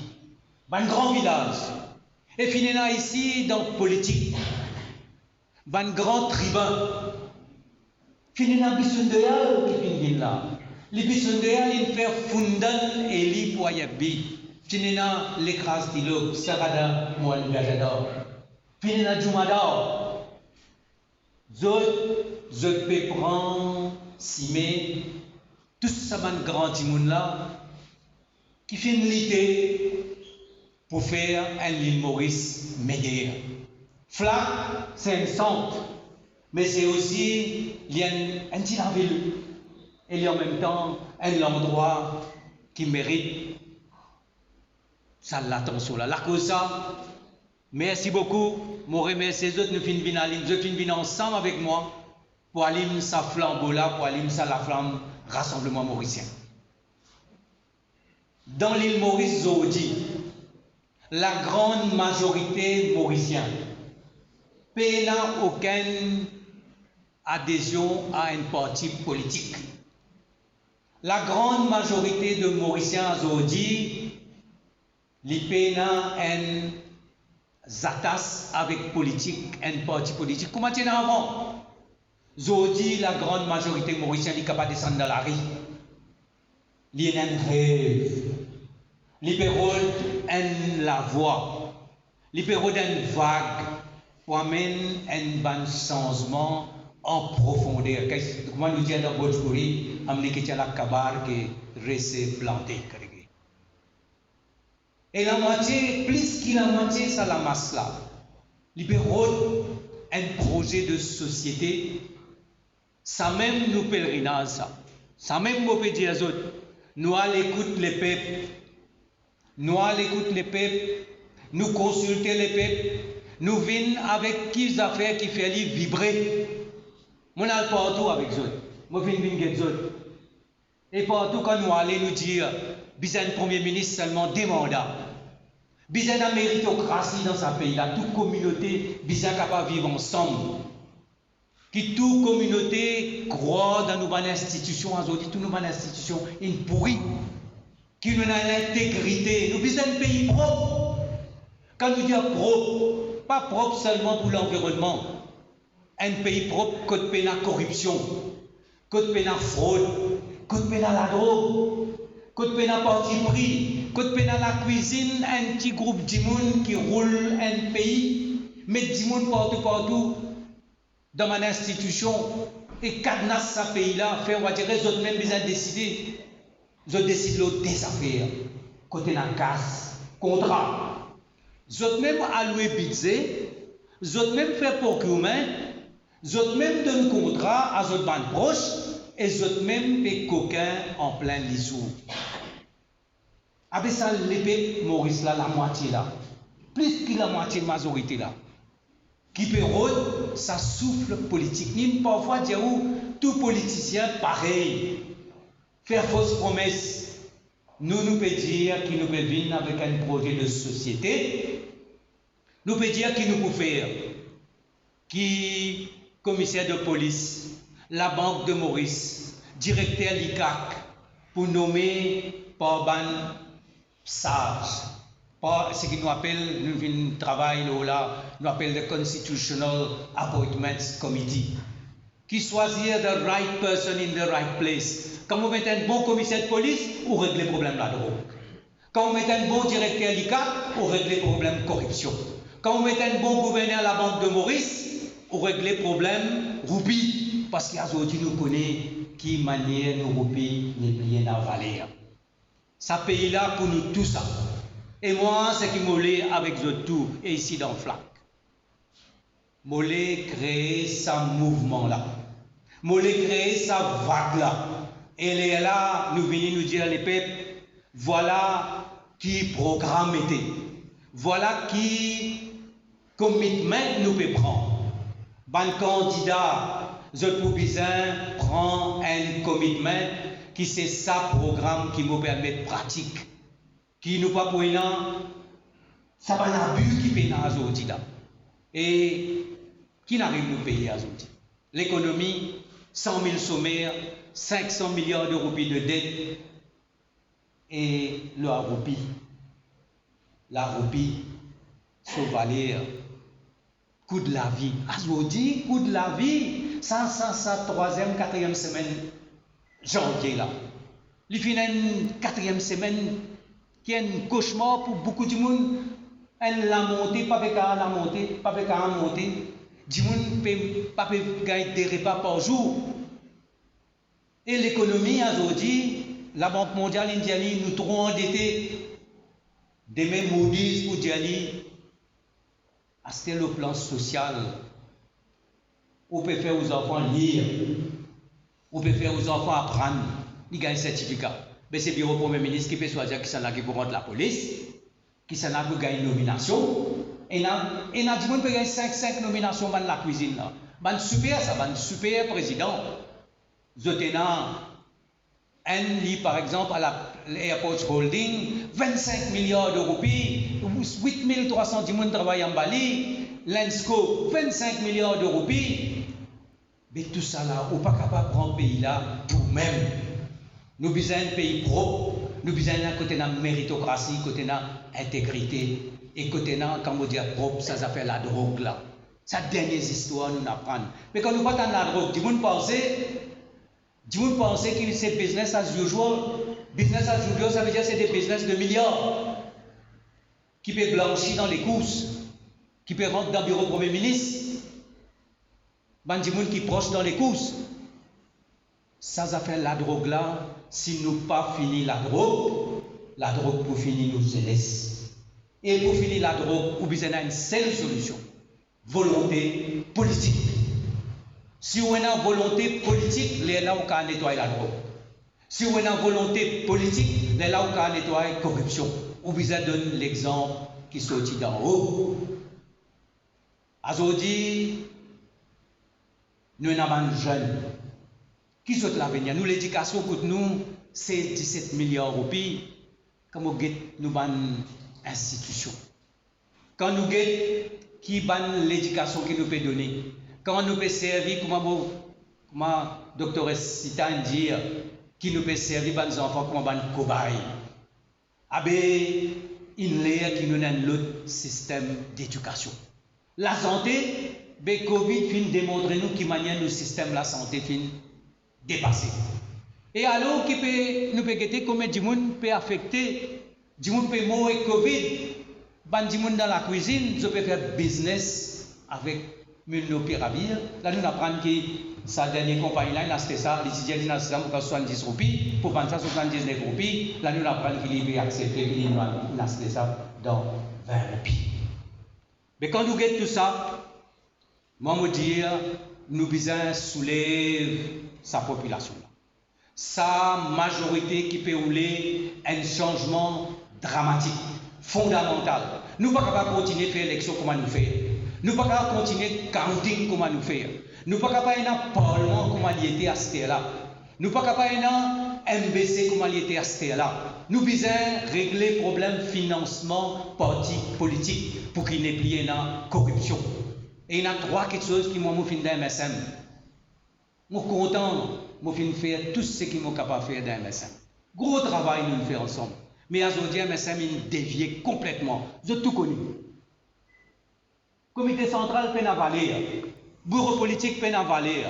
Un grand village. Et finalement ici, dans la politique, un grand tribun. Finalement, Bissundéal qui vient là. Les Bissundéal, ils font fundan et li poyabi. Finalement, l'écrase d'Ilo, Sarada, moi, le Gajador. Finalement, Jumador. je peux prendre Simé, tout ça man grand timoun là, qui fait une lutte pour faire un l'île Maurice meilleur. Flac, c'est un centre, mais c'est aussi un petit ville et en même temps un endroit qui mérite ça l'attention là. La cause ça, merci beaucoup. Moi remercie les autres, nous finissons ensemble avec moi pour aller sa flambeau là, pour aller sa la flamme Rassemblement Mauricien. Dans l'île Maurice, Zodi, la grande majorité mauricienne n'a aucune adhésion à un parti politique. La grande majorité de Mauriciens Zodi, l'IPENA un zatas avec politique, un parti politique. Comment tu avant? Zodi, la grande majorité mauricienne n'est capable de descendre dans la rue. Il y a un rêve. Libéral en la voix. Libéral en vague pour amener un bon changement en profondeur. Comment nous disons dans Bojpuri, amener que la kabar qui reste planté. Et la moitié, plus que la moitié, c'est la masse là. Libéral, un projet de société, ça même nous pèlerinage ça même nous peut dire aux autres, nous allons écouter les peuples, nous allons écouter les peuples, nous consulter les peuples, nous venons avec qui affaires qui fait les vibrer. Moi je suis partout avec eux, moi je viens avec eux. Et partout quand nous allons nous dire, besoin de Premier ministre seulement des mandats. Besoin de méritocratie dans ce pays-là, toute communauté besoin capable de vivre ensemble. Qui toute communauté croit dans nos institutions, aujourd'hui, toutes nos institutions, une pourrie, qui nous a l'intégrité. Nous besoin d'un pays propre. Quand nous disons propre, pas propre seulement pour l'environnement, un pays propre, côté peine la corruption, côté peine la fraude, côté peine la drogue, côté peine la parti pris, côté peine la cuisine, un petit groupe de monde qui roule un pays, met du monde partout. Dans mon institution, et cadenasse ce pays-là, fait, on va dire, les autres même besoin de décider. Ils ont décidé des affaires, côté la casse, contrat. Ils ont même alloué budget, ils ont même fait procurement, ils ont même donné contrat à d'autres bandes proches, et ils ont même fait coquin en plein lisou. Avec ça, l'épée Maurice là, la moitié là, plus que la moitié de la majorité là. Qui peut rôder, ça souffle politique. Ni parfois dire où tout politicien pareil, faire fausse promesse. Nous peut dire qu'il nous peut venir avec un projet de société. Nous peut dire qu'il nous peut faire. Qui commissaire de police, la Banque de Maurice, directeur l'ICAC, pour nommer par ban sage. Ce qui nous appelle, nous travaillons là, nous appelle le Constitutional Appointments Committee, qui choisit the right person in the right place. Quand vous mettez un bon commissaire de police, vous réglez le problème de la drogue. Quand vous mettez un bon directeur l'ICAC, vous réglez le problème de corruption. Quand vous mettez un bon gouverneur à la Banque de Maurice, vous réglez le problème roupie. Parce qu'aujourd'hui, nous connaissons qui manière nos roupies les bien à valer. Ça pays-là pour nous tout ça. Et moi, c'est qui m'a avec eux tout, et ici dans FLAC. M'a créé ce mouvement-là. M'a créé cette vague-là. Et elle est là, nous venons nous dire les peuples, voilà qui programme était. Voilà qui commitment nous peut prendre. Ban candidat, je peux bien prendre un commitment qui c'est ça programme qui me permet de pratiquer. Qui nous pas pour ça va l'abus qui paye à aujourd'hui là. Et qui n'arrive nous payer à aujourd'hui. L'économie, 100 000 sommaires, 500 milliards de roupies de dette et la roupie, sauvalère, coût de la vie. Aujourd'hui, coût de la vie, ça, 3e, 4e semaine janvier là. Il finit une 4e semaine qui est un cauchemar pour beaucoup de monde. Elle l'a monté, pas avec la monter, pas avec la monter. Du monde ne peut pas gagner des repas par jour. Et l'économie, aujourd'hui, la Banque mondiale indienne nous trop endettés. Des mêmes Moody's pour dire, c'était le plan social. On peut faire aux enfants lire. On peut faire aux enfants apprendre. Ils gagnent un certificat. Mais c'est le bureau Premier ministre qui peut choisir qui s'en a qui pour rendre la police, qui s'en a pour gagner une nomination. Et on a dit qu'on peut gagner 5 nominations dans la cuisine. C'est super ça, c'est super président. Zoténan, un lit par exemple à l'Airports Holding, 25 milliards de roupies, 8300 personnes travaillent en Bali, Lensco, 25 milliards de roupies. Mais tout ça là, on n'est pas capable de prendre le pays là pour nous-mêmes. Nous avons besoin d'un pays propre, nous avons besoin d'un côté de la méritocratie, côté de l'intégrité, et côté de, quand on dit propre, ça fait la drogue là. C'est la dernière histoire nous apprendre. Mais quand nous partons dans la drogue, du monde pensait que c'est business as usual. Business as usual, ça veut dire que c'est des business de milliards qui peuvent blanchir dans les courses, qui peuvent rentrer dans le bureau Premier ministre. Des gens qui proches dans les courses. Ça fait la drogue là. Si nous pas fini la drogue pour finir nous laisse. Et pour finir la drogue, nous avons une seule solution. Volonté politique. Si on a une volonté politique, les là où on nettoyer la drogue. Si on a une volonté politique, les là où on nettoyer la corruption. On vous donne l'exemple qui sortit d'en haut. Aujourd'hui, nous avons des jeunes qui sont l'avenir. Nous, l'éducation pour nous, c'est 17 milliards de roupies. Quand nous avons une institution. Quand nous avons qui ban l'éducation qui nous peut donner. Quand nous peut servir, comme docteur Sitan dit, qui nous peut servir les enfants comme un cobaye. Il y a qui nous donne l'autre système d'éducation. La santé, le Covid fin démontrer nous qui manière le système de la santé fin dépassé. Et alors, nous peut guetter combien de monde peut affecter, du monde peut mourir Covid. Du monde dans la cuisine, je peux faire business avec Mulnopiravir. Là, nous apprenons que sa dernière compagnie là, il a acheté ça, l'étudiant il a acheté ça pour 70 roupies, pour vendre ça 79 roupies. Là, nous apprenons qu'il va accepter, qu'il a acheté ça dans 20 roupies. Mais quand nous guettons tout ça, moi, je dis, nous besoin soulever sa population. Sa majorité qui peut rouler un changement dramatique, fondamental. Nous ne pouvons pas continuer à faire l'élection comme nous faisons. Nous ne pouvons pas continuer à counting comme nous faisons. Nous ne pouvons pas aller dans le Parlement comme il était à ce là. Nous ne pouvons pas aller dans MBC comme il était à ce là. Nous devons régler le problème financement parti politique pour qu'il n'ait plus de corruption. Et il y a 3 choses qui m'ont fait dans MSM. Je suis content de faire tout ce que je suis capable de faire dans MSM. Gros travail nous faisons ensemble. Mais aujourd'hui, MSM est dévié complètement. Vous avez tout connu. Comité central peine à valer. Bureau politique peine à valer.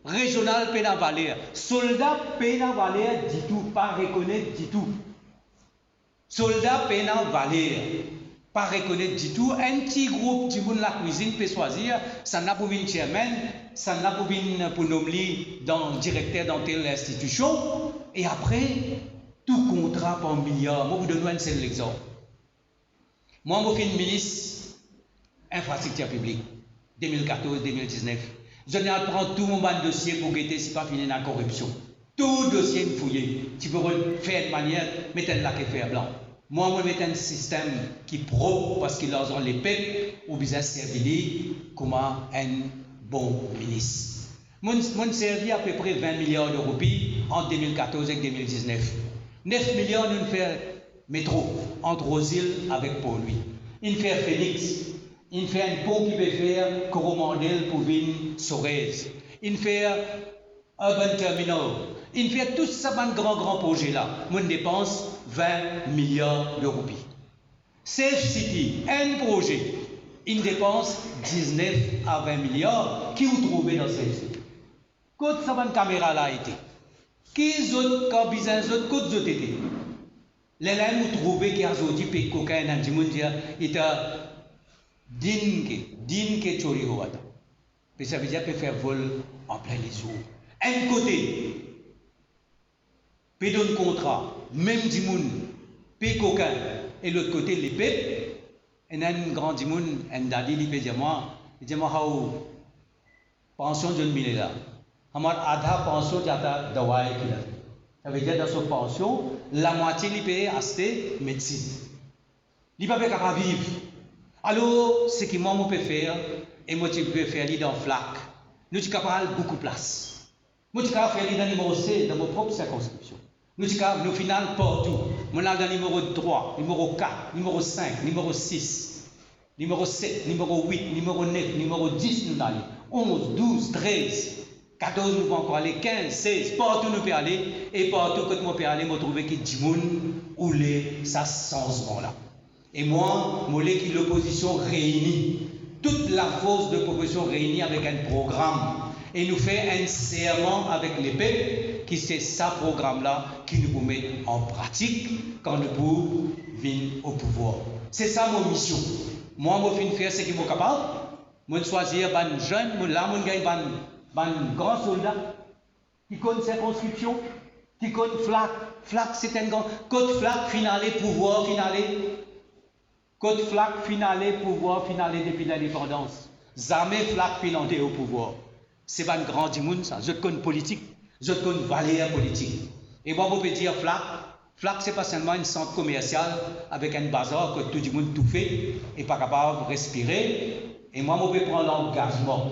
Régional peine à valer. Soldat peine à valer du tout. Pas reconnaître du tout. Soldat peine à valer. Pas reconnaître du tout. Un petit groupe du monde de la cuisine peut choisir. Ça n'a pas une chairman. Ça n'a pas une pour nommer dans directeur dans telle institution. Et après, tout contrat par milliard. Moi, je vous donne un seul exemple. Moi, je suis ministre infrastructure publique, 2014-2019. Je viens de prendre tout mon dossier pour guetter si pas fini dans la corruption. Tout dossier fouillé. Tu peux faire de manière, mettre la faire blanc. Moi, je mets un système qui est propre parce qu'il a les peuples ou bien servir comme un bon ministre. Mon servi à peu près 20 milliards de roupies en 2014 et 2019. 9 milliards nous fait métro entre aux îles avec Port-Louis. Il fait Phoenix. Il fait un pont qui peut faire Coromandel pour venir Sorez. Il fait Urban Terminal. Il fait tout ça dans grand projet là. Mon dépense 20 milliards de roupies. Safe City, un projet. Il dépense 19 à 20 milliards. Qui vous trouvez dans Safe City? Côte ça va caméra là été. Qui autres quand business autres côte autres été. Les là vous trouvez qu'il y a aujourd'hui pays cocaïne dans le monde il a dinke chori hoata. Puis ça veut dire peut faire vol en plein les eaux. Un côté, peut donner contrat, même du monde, peut coquin, et l'autre côté, les peuples, et un grand du monde, un daddy, il peut dire moi, how pension de mille là. Hamar adha pension jata dawai qui là. Ça veut dire dans son pension, la moitié il peut acheter médecine. Il ne peut pas vivre. Alors, ce que moi je peux faire, et moi je peux faire dans FLAC, nous sommes capables de beaucoup de place. Moi je suis capable de faire dans le numéro C, dans mon propre circonscription. Nous sommes capables, au final, partout. Moi je suis dans le numéro 3, numéro 4, numéro 5, numéro 6, numéro 7, numéro 8, numéro 9, numéro 10, nous allons. 11, 12, 13, 14, nous pouvons encore aller, 15, 16, partout nous pouvons aller, et partout que nous pouvons aller, nous trouvons que du monde ou ça changement là. Et moi, je suis l'opposition réunie, toute la force de l'opposition réunie avec un programme. Et nous faisons un serment avec les peuples, qui c'est ce programme-là qui nous met en pratique quand nous pouvons venir au pouvoir. C'est ça mon mission. Moi, je vais faire ce que je suis capable. Je vais choisir un jeune, je vais un grand soldat qui connaît circonscription, qui connaît FLAC. FLAC, c'est un grand. Code FLAC, finale, pouvoir, finale. Code FLAC, finale, pouvoir, finale depuis l'indépendance. Jamais FLAC, finale au pouvoir. C'est pas un grand monde, ça. Je connais politique, je connais valeur politique. Et moi, je peux dire FLAC. FLAC, c'est pas seulement un centre commercial avec un bazar que tout le monde tout fait et pas capable de respirer. Et moi, je peux prendre l'engagement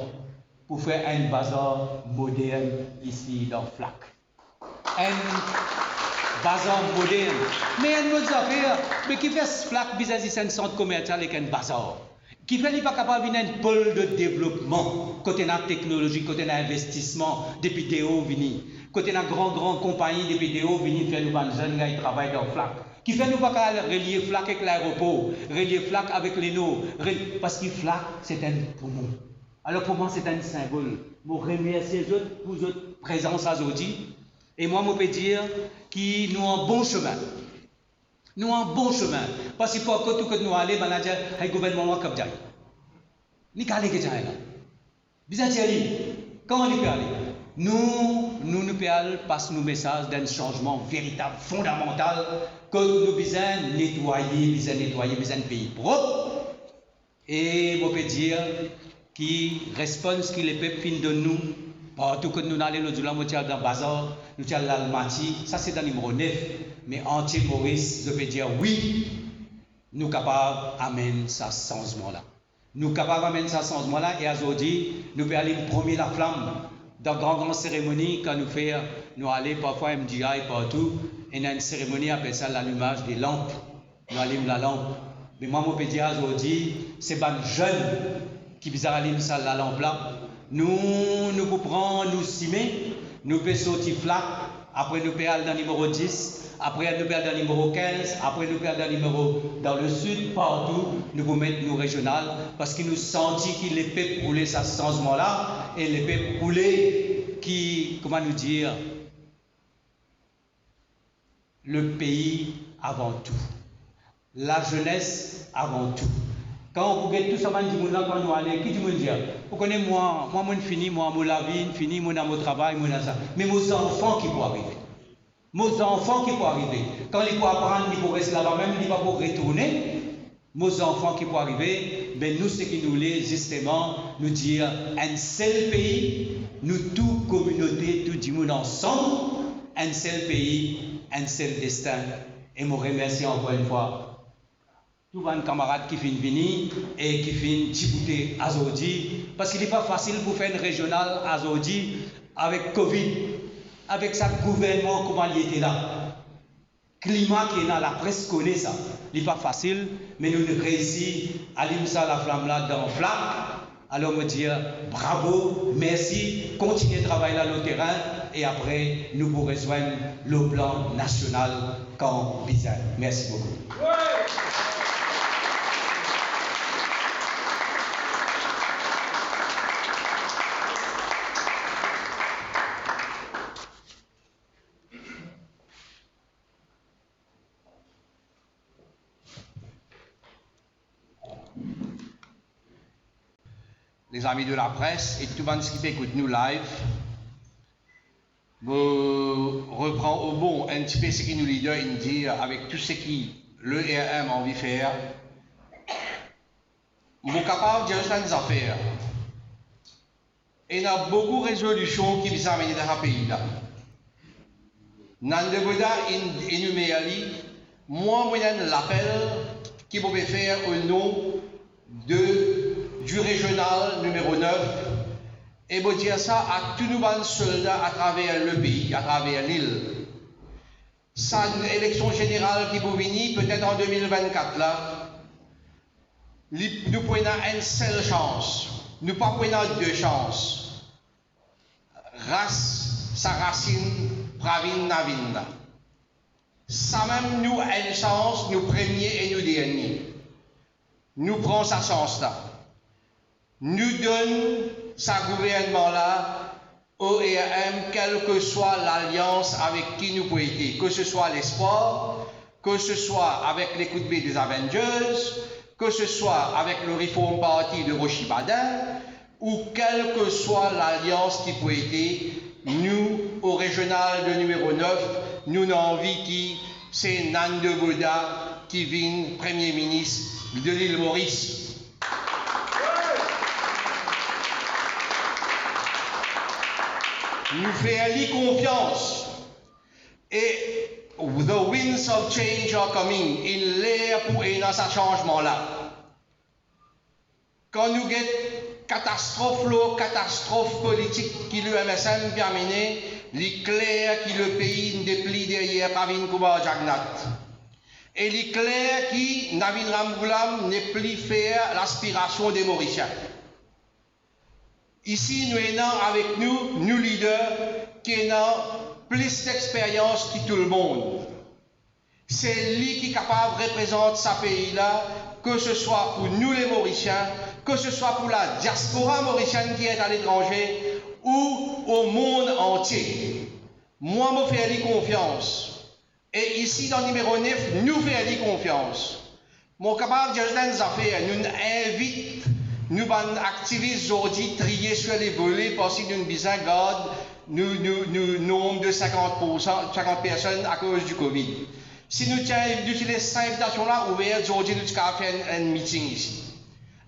pour faire un bazar moderne ici dans FLAC. Un bazar moderne. Mais un autre affaire, mais qui fait FLAC vis-à-vis d'un centre commercial avec un bazar? Qui fait qu'il n'est pas capable de un pôle de développement, côté de la technologie, côté de l'investissement, des vidéos vini, côté de la grande compagnie des vidéos vini, faire nous jeunes qui travaillent dans FLAC. Qui fait nous pas relier FLAC avec l'aéroport, relier FLAC avec les noms, parce que FLAC c'est un poumon. Alors pour moi c'est un symbole. Je remercie les autres pour votre présence aujourd'hui. Et moi je peux dire qu'ils nous en bon chemin. Nous en bon chemin. Parce qu'il faut que tout que nous allons, on a dit, le gouvernement comme ça. Ni qu'à aller que ça là. Bizarre, comment on peut aller? Nous pouvons aller passer nos messages d'un changement véritable, fondamental, que nous besoin nettoyer, besoin pays propre. Et je peux dire qui réponse qui les peuples fin de nous, partout que nous allons, nous allons dans le bazar, nous allons l'Almaty, ça c'est dans le numéro 9. Mais anti-Maurice, je peux dire oui, nous sommes capables d'amener ce changement-là. Nous sommes capables d'amener ce changement-là et aujourd'hui, nous pouvons aller promener la flamme dans grande cérémonie quand nous allons parfois MDI partout, et dans une cérémonie, on appelle ça l'allumage des lampes. Nous allumons la lampe. Mais moi, je peux dire aujourd'hui, c'est pas jeunes qui visent à allumer la lampe-là. Nous pouvons prendre, nous simer, nous pouvons sortir FLAC, après nous pouvons aller dans le numéro 10. Après, nous perdons le numéro 15, après, nous perdons le numéro dans le sud, partout, nous pouvons mettre nos régionales, parce que nous sentons que les peuples roulaient ce changement-là, et les peuples roulaient qui, comment nous dire, le pays avant tout, la jeunesse avant tout. Quand vous regardez tout ça, quand nous allons, qui dit dire? Vous connaissez moi, je finis, moi, la vie, fini, moi, mon travail, moi, ça. Mais mes enfants qui vont arriver. Mes enfants qui peuvent arriver. Quand ils peuvent apprendre, ils peuvent rester là-bas, même ils peuvent retourner. Mes enfants qui peuvent arriver, ben nous, ce qui nous voulons justement, nous dire un seul pays, nous, toute communauté, tout le monde ensemble, un seul pays, un seul destin. Et je remercie encore une fois tous les camarades qui viennent venir et qui viennent discuter aujourd'hui, parce qu'il n'est pas facile pour faire une régionale aujourd'hui avec Covid. Avec sa gouvernement, comment il était là. Climat qui est là, la presse connaît ça. Il n'est pas facile, mais nous réussissons à allumer ça la flamme là dans FLAC. Alors me dire bravo, merci, continuez de travailler là le terrain et après nous pourrons rejoindre le plan national quand besoin. Merci beaucoup. les amis de la presse et tout le monde qui écoute nous live, je reprends au bon un petit peu ce qui nous leader il dit avec tout ce qui le RM a envie de faire. Je suis capable de dire des affaires. Et il y a beaucoup de résolutions qui visent à amener dans ce pays-là. Dans le Bouddha énuméré, moi, je l'appel qui peut faire au nom du régional numéro 9 et je dire ça à tous nos soldats à travers le pays, à travers l'île. Ça, une élection générale qui peut venir, peut-être en 2024, là, nous prenons une seule chance. Nous ne prenons pas deux chances. Race, sa racine, pravin, navin. Ça même nous a une chance, nous premiers et nous derniers. Nous prenons sa chance là. Nous donnons sa gouvernement là au ERM, quelle que soit l'alliance avec qui nous pouvons être, que ce soit les sports, que ce soit avec les coups de pied des Avengers, que ce soit avec le Reform Party de Rochi Badin, ou quelle que soit l'alliance qui peut être, nous, au régional de numéro 9, nous avons envie qui c'est Nando Bouddha qui vient Premier ministre de l'île Maurice. Nous faisons confiance. Et the winds of change are coming. Il l'air pour un dans ce changement-là. Quand nous avons catastrophe politique qui le MSM a mené, il est clair que le pays ne déplie derrière Pravin Kumar Jagnat. Et il est clair que Navin Ramgoolam n'est plus faire l'aspiration des Mauriciens. Ici, nous avons avec nous, nous leaders, qui ont plus d'expérience que tout le monde. C'est lui qui est capable de représenter ce pays-là, que ce soit pour nous les Mauriciens, que ce soit pour la diaspora mauricienne qui est à l'étranger, ou au monde entier. Moi, je fais lui confiance. Et ici, dans le numéro 9, nous faisons lui confiance. Mon capable de dire des affaires, nous invitons, nous activistes aujourd'hui, trier sur les volets, parce que nous avons garde, nous nombre de 50 personnes à cause du Covid. Si nous tiens d'utiliser ces invitations-là ouvertes, aujourd'hui, nous avons fait un meeting ici.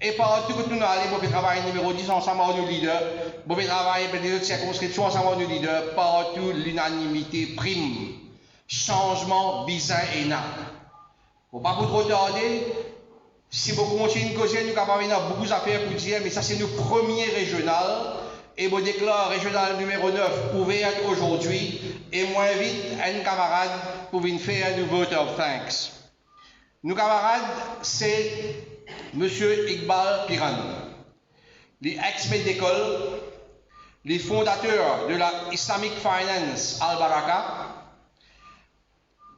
Et partout que nous allons, nous travailler numéro 10 ensemble avec nos leaders, nous travailler avec les autres circonscriptions ensemble avec nos leaders, partout l'unanimité prime. Changement bizarre et n'a. Il ne faut pas trop tarder. Si vous continuez de causer, nous avons beaucoup d'affaires pour dire, mais ça c'est nos premiers régional. Et je déclare régional numéro 9 ouvert aujourd'hui. Et moi invite un camarade pour venir faire du vote of thanks. Nos camarades, c'est M. Iqbal Piran, les ex-maîtres d'école, les fondateurs de la Islamic Finance Al-Baraka,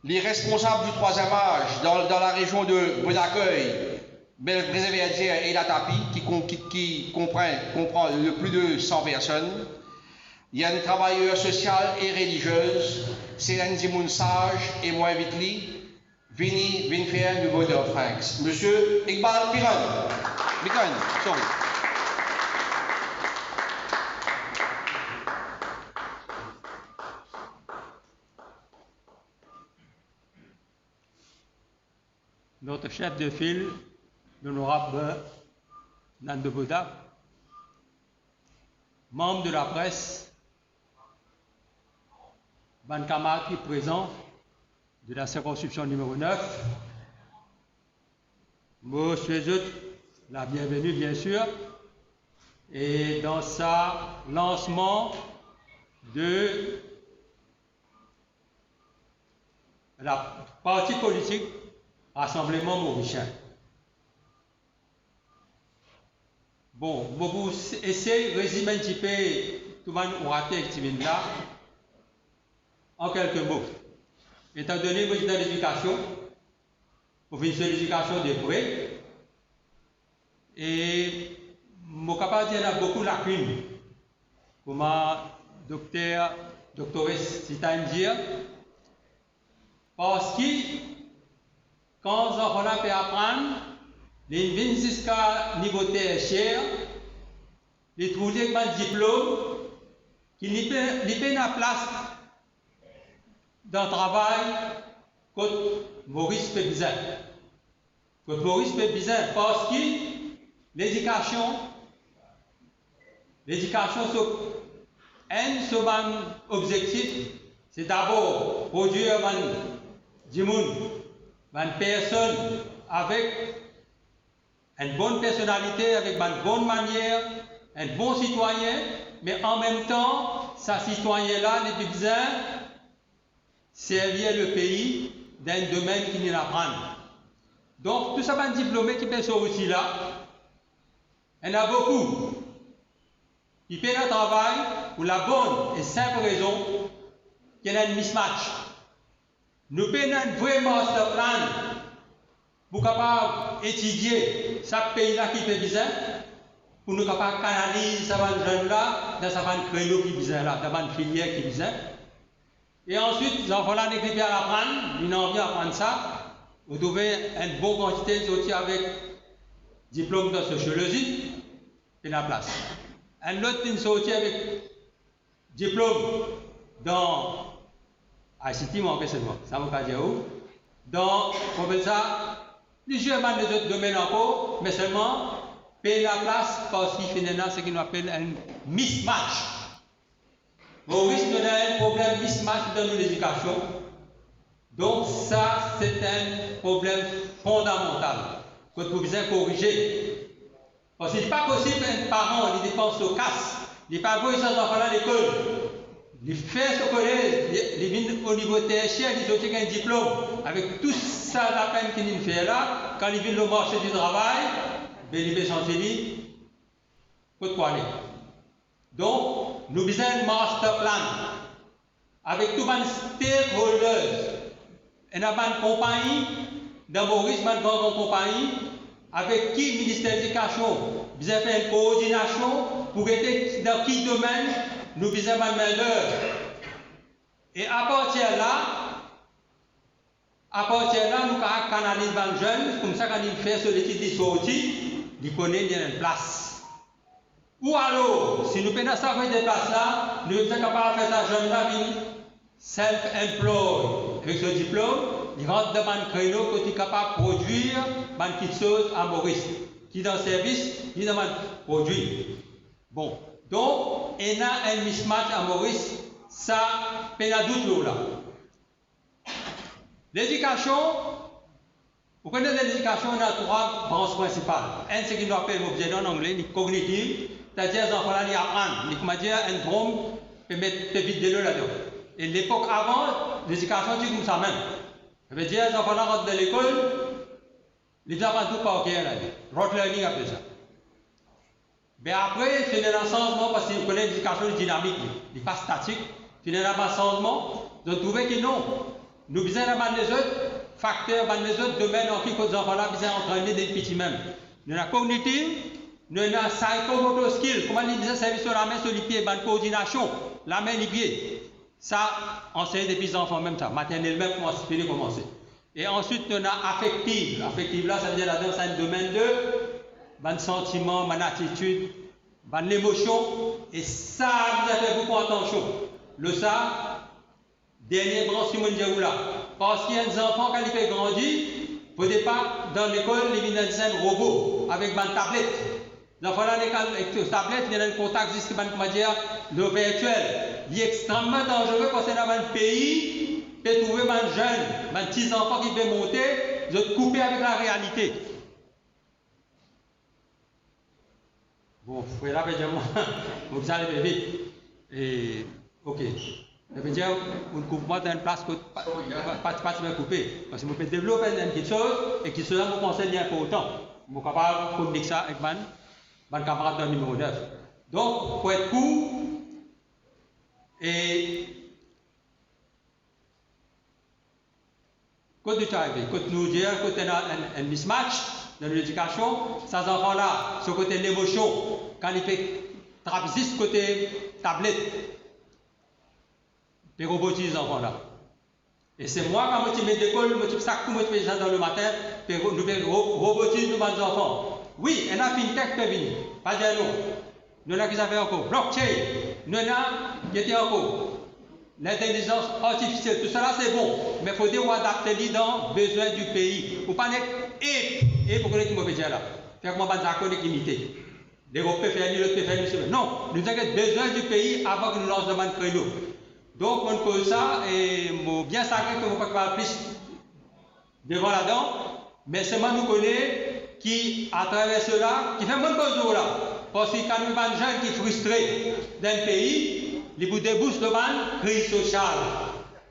les responsables du troisième âge dans la région de Bonaccueil, Belbrézé-Verdière et la Tapi, qui comprend le plus de 100 personnes. Il y a une travailleuse sociale et religieuse, c'est un Zimoun sage et moi invite-lui. Vini faire du vote of thanks. Monsieur Iqbal Piran. Piran, sorry. Notre chef de file, l'honorable Nando Bouddha, membre de la presse, Ban Kamal qui est présent, de la circonscription numéro 9. Je souhaite la bienvenue, bien sûr, et dans sa lancement de la partie politique Rassemblement Mauricien. Bon, beaucoup essayer de résumer un petit peu tout le monde aura été là en quelques mots. Étant donné que je suis dans l'éducation, pour finir sur l'éducation de près, et je suis capable de dire qu'il y a beaucoup de lacunes, comme doctoresse Sita dire, parce que quand on a pu apprendre, les 26 cas niveau tertiaire, il trouve un diplôme qui n'y peut la place dans le travail que Maurice fait bizarre. Que Maurice fait bizarre parce que l'éducation, c'est un objectif, c'est d'abord produire une personne avec une bonne personnalité, avec une bonne manière, un bon citoyen, mais en même temps, ce citoyen-là n'est plus besoin servir le pays dans un domaine qui n'est pas prendre. Donc, tout ça, un diplômé qui peut sortir là, il y en a beaucoup qui fait le travail pour la bonne et simple raison qu'il y a un mismatch. Nous payons un vrai master plan pour capable étudier chaque pays-là qui fait besoin, pour nous capable canaliser ces jeunes-là dans ce créneau qui besoin là, dans une filière qui besoin. Et ensuite, les enfants-là n'ont plus à apprendre, ils n'ont envie d'apprendre ça. Vous trouvez une bonne quantité sortie avec diplôme de sociologie, et la place. Un autre qui sorti avec diplôme dans ICT, ça vous dire où? Dans, on fait ça, plusieurs autres domaines encore, mais seulement payer la place parce qu'il fait ce qu'on appelle un mismatch. Au risque de un problème mismatch dans l'éducation. Donc ça, c'est un problème fondamental que vous devez corriger. Parce qu'il n'est pas possible qu'un parent il dépense au casse, il n'est pas besoin sans enfants à l'école, il fait ce collège, il vient au niveau tertiaire, il a un diplôme, avec tout ça la peine qu'il fait là, quand il vient au marché du travail, il peut sentir pour quoi aller. Donc, nous avons un master plan avec tous les stakeholders. Et nous avons une compagnie, dans Maurice, une grande compagnie, avec qui le ministère de l'Éducation nous a fait une coordination pour aider dans quel domaine nous avons une main-d'œuvre. Et à partir de là, nous avons canalisé les jeunes, comme ça, quand ils font sur l'étude de sortie, ils connaissent bien une place. Ou alors, si nous prenons ça avec des places là, nous sommes capables de faire ça jeune là, self-employed. Avec ce diplôme, il rentre dans un créneau qui est capable de produire une petite chose à Maurice. Qui dans le service, il dans un produit. Bon, donc, il y a un mismatch à Maurice, ça, il y a doute là. L'éducation, vous connaissez l'éducation, on a trois branches principales. Un, c'est ce qu'on appelle en anglais, le cognitif. C'est-à-dire, les enfants, ils apprennent. Ils comment dire, un drôme peut mettre des vidéos là-dedans. Et l'époque avant, l'éducation, c'est comme ça même. Ça veut dire, les enfants rentrent dans l'école, ils apprennent tout par cœur là-dedans. Rote learning après ça. Mais après, c'est un changement parce qu'ils connaissent l'éducation dynamique. Il n'est pas statique. C'est un changement. Donc, vous trouvez que non. Nous besoin d'avoir les autres facteurs, les autres domaines en qui les enfants-là besoin d'entraîner des petits même. Nous avons cognitive. Nous avons psychomotor skill, comment ils disent service sur la main, sur les pieds, bonne coordination, la main, les pieds. Ça, enseigne depuis les enfants même ça, maternelle même, commencer. Et ensuite, nous avons affective. Affective là, ça veut dire là-dedans, c'est un domaine de bon sentiment, bonne attitude, bonne émotion. Et ça, vous avez beaucoup attention. Le ça, dernier branche sur mon là. Parce qu'il y a des enfants, quand ils font grandir, au départ, dans l'école, ils viennent dans un robot avec une tablette. Les enfants, avec une tablette, il y a un contact, comment dire, le virtuel. Il est extrêmement dangereux parce que dans un pays, vous pouvez trouver un jeune, un petit enfant qui veut monter, vous êtes coupé avec la réalité. Bon, vous pouvez là, vous allez vite. Et, ok. Ça veut dire, on coupe moi dans une place que pas coupé. Parce que vous pouvez développer une petite chose et qui cela vous conseille important. Vous êtes capable de communiquer ça avec mon camarade de numéro 9. Donc, pour être court, et quand tu arrives, quand nous disons qu'il y a un mismatch dans l'éducation, ces enfants-là, ce côté de l'émotion, quand ils font traverser ce côté tablette, ils robotisent les enfants-là. Et c'est moi, quand je mets d'école, je fais ça dans le matin, nous robotisons nos enfants. Oui, il y a une fintech qui peut venir, pas dire non. nous avons qui fait encore blockchain, nous avons qui était encore l'intelligence artificielle, tout cela c'est bon, mais il faut dire adapter les dans besoin du pays. Pour pas et pour que les mauvais là. Faire comment pas d'accord limité. L'Europe peut faire, l'autre peut faire, non, nous avons besoin du pays avant que nous lancions le créneau. Donc on cause ça et bien sacré que vous ne pouvez pas plus devant là-dedans, mais c'est moi nous connaît qui à travers cela, qui fait bonne cause là. Parce que quand nous avons des gens qui sont frustrés d'un pays, ils vous débouchent le crise sociale.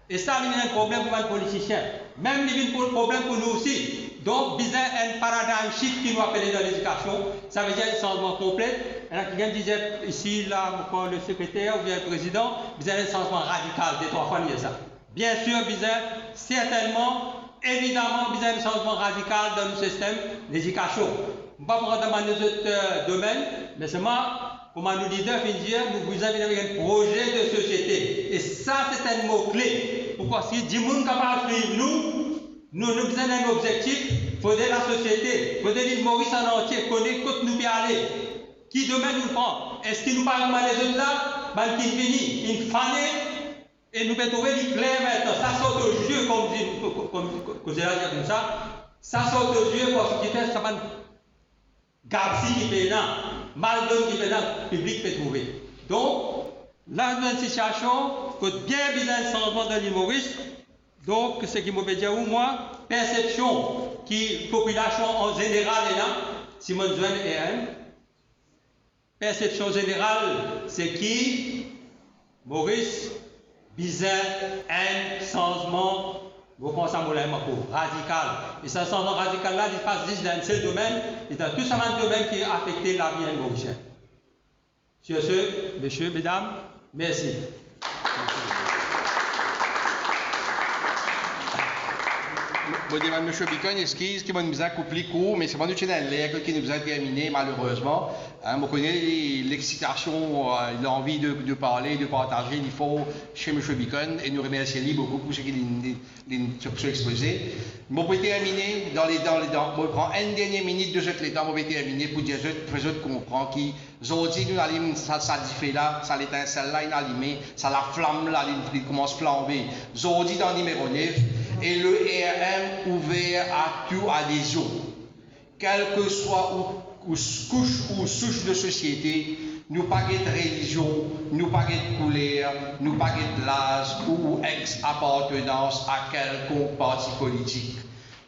Et ça, il y a un problème pour les politiciens. Même il y a un problème pour nous aussi. Donc, il y a un paradigme shift qui nous appelle dans l'éducation. Ça veut dire un changement complet. Et quelqu'un disait ici, là, le secrétaire ou bien le président, il y a un changement radical des 3 fois lié ça. Bien sûr, il y a certainement, évidemment, il y a un changement radical dans le système d'éducation. Je ne vais pas vous demander dans d'autres domaines, mais c'est moi, comme nous leaders, nous vous avez un projet de société. Et ça, c'est un mot-clé. Pourquoi? Si 10 personnes capables de suivre nous avons un objectif, il faudrait la société, il faudrait l'île Maurice en entier, connaître où nous aller. Qui demain nous prend? Est-ce qu'il nous parle mal les autres là? Ben, qui finit, une fanée, et nous pouvons trouver l'éclair maintenant. Ça sort aux yeux, comme je l'ai dit comme ça sort aux yeux parce qu'il fait ça va Gapsi qui fait là, Maldon qui fait là, le public peut trouver. Donc, là, dans une situation, il faut bien un changement dans l'île Maurice. Donc, ce qui me dire, moi, perception qui la population en général est là, Simone Zouane et elle. Perception générale, c'est qui Maurice, bizarre, un changement, vous pensez à mon radical. Et ce changement radical-là, il passe juste dans un seul domaine, et dans tout ce domaine qui a affecté la vie mauricienne. Sur ce, messieurs, mesdames, merci. Je dis à M. Bicon, excuse, qui m'a nous a coupé court, mais c'est pas nous qui nous a terminé, malheureusement. On connaît l'excitation, l'envie de parler, de partager, il faut chez M. Bicon, et nous remercions beaucoup pour ce qu'il a exposé. Je vais terminer je prends une dernière minute de cette temps, je vais terminer pour dire que je comprends qui, aujourd'hui, nous allons, ça diffère là, ça l'étincelle là, il a allumé, ça la flamme là, il commence à flamber. Aujourd'hui, dans le numéro 9, et le ERM ouvert à toute adhésion, quelle que soit couche ou souche de société, nous pas de religion, nous pas de couleur, nous pas de l'âge ou ex-appartenance à quelconque parti politique.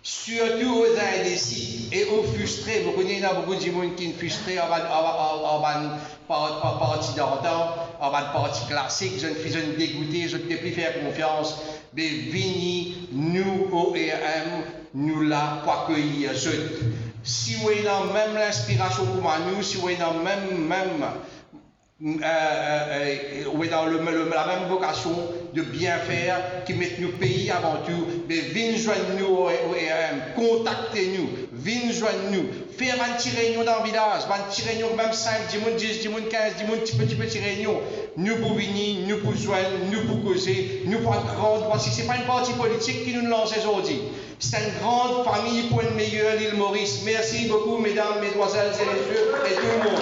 Surtout aux indécis et aux frustrés. Vous connaissez beaucoup de gens qui sont frustrés en parti d'antan, en parti classique, je ne suis dégoûté, je ne peux plus faire confiance. Mais venez, nous au ERM, nous là pour accueillir ceux. Si vous avez même l'inspiration pour nous, si vous avez dans la même vocation de bien faire, qui met nos pays avant tout, mais venez joindre nous au ERM, contactez-nous, venez joindre nous, faire une petite réunion dans le village, une petite réunion même 5, 10 10, 10 15, 10 petite réunion, nous pour venir, nous pour joindre, nous pour causer, nous pour une grande, parce que ce n'est pas une partie politique qui nous lance aujourd'hui, c'est une grande famille pour une meilleure l'île Maurice. Merci beaucoup mesdames, mesdemoiselles et messieurs et tout le monde.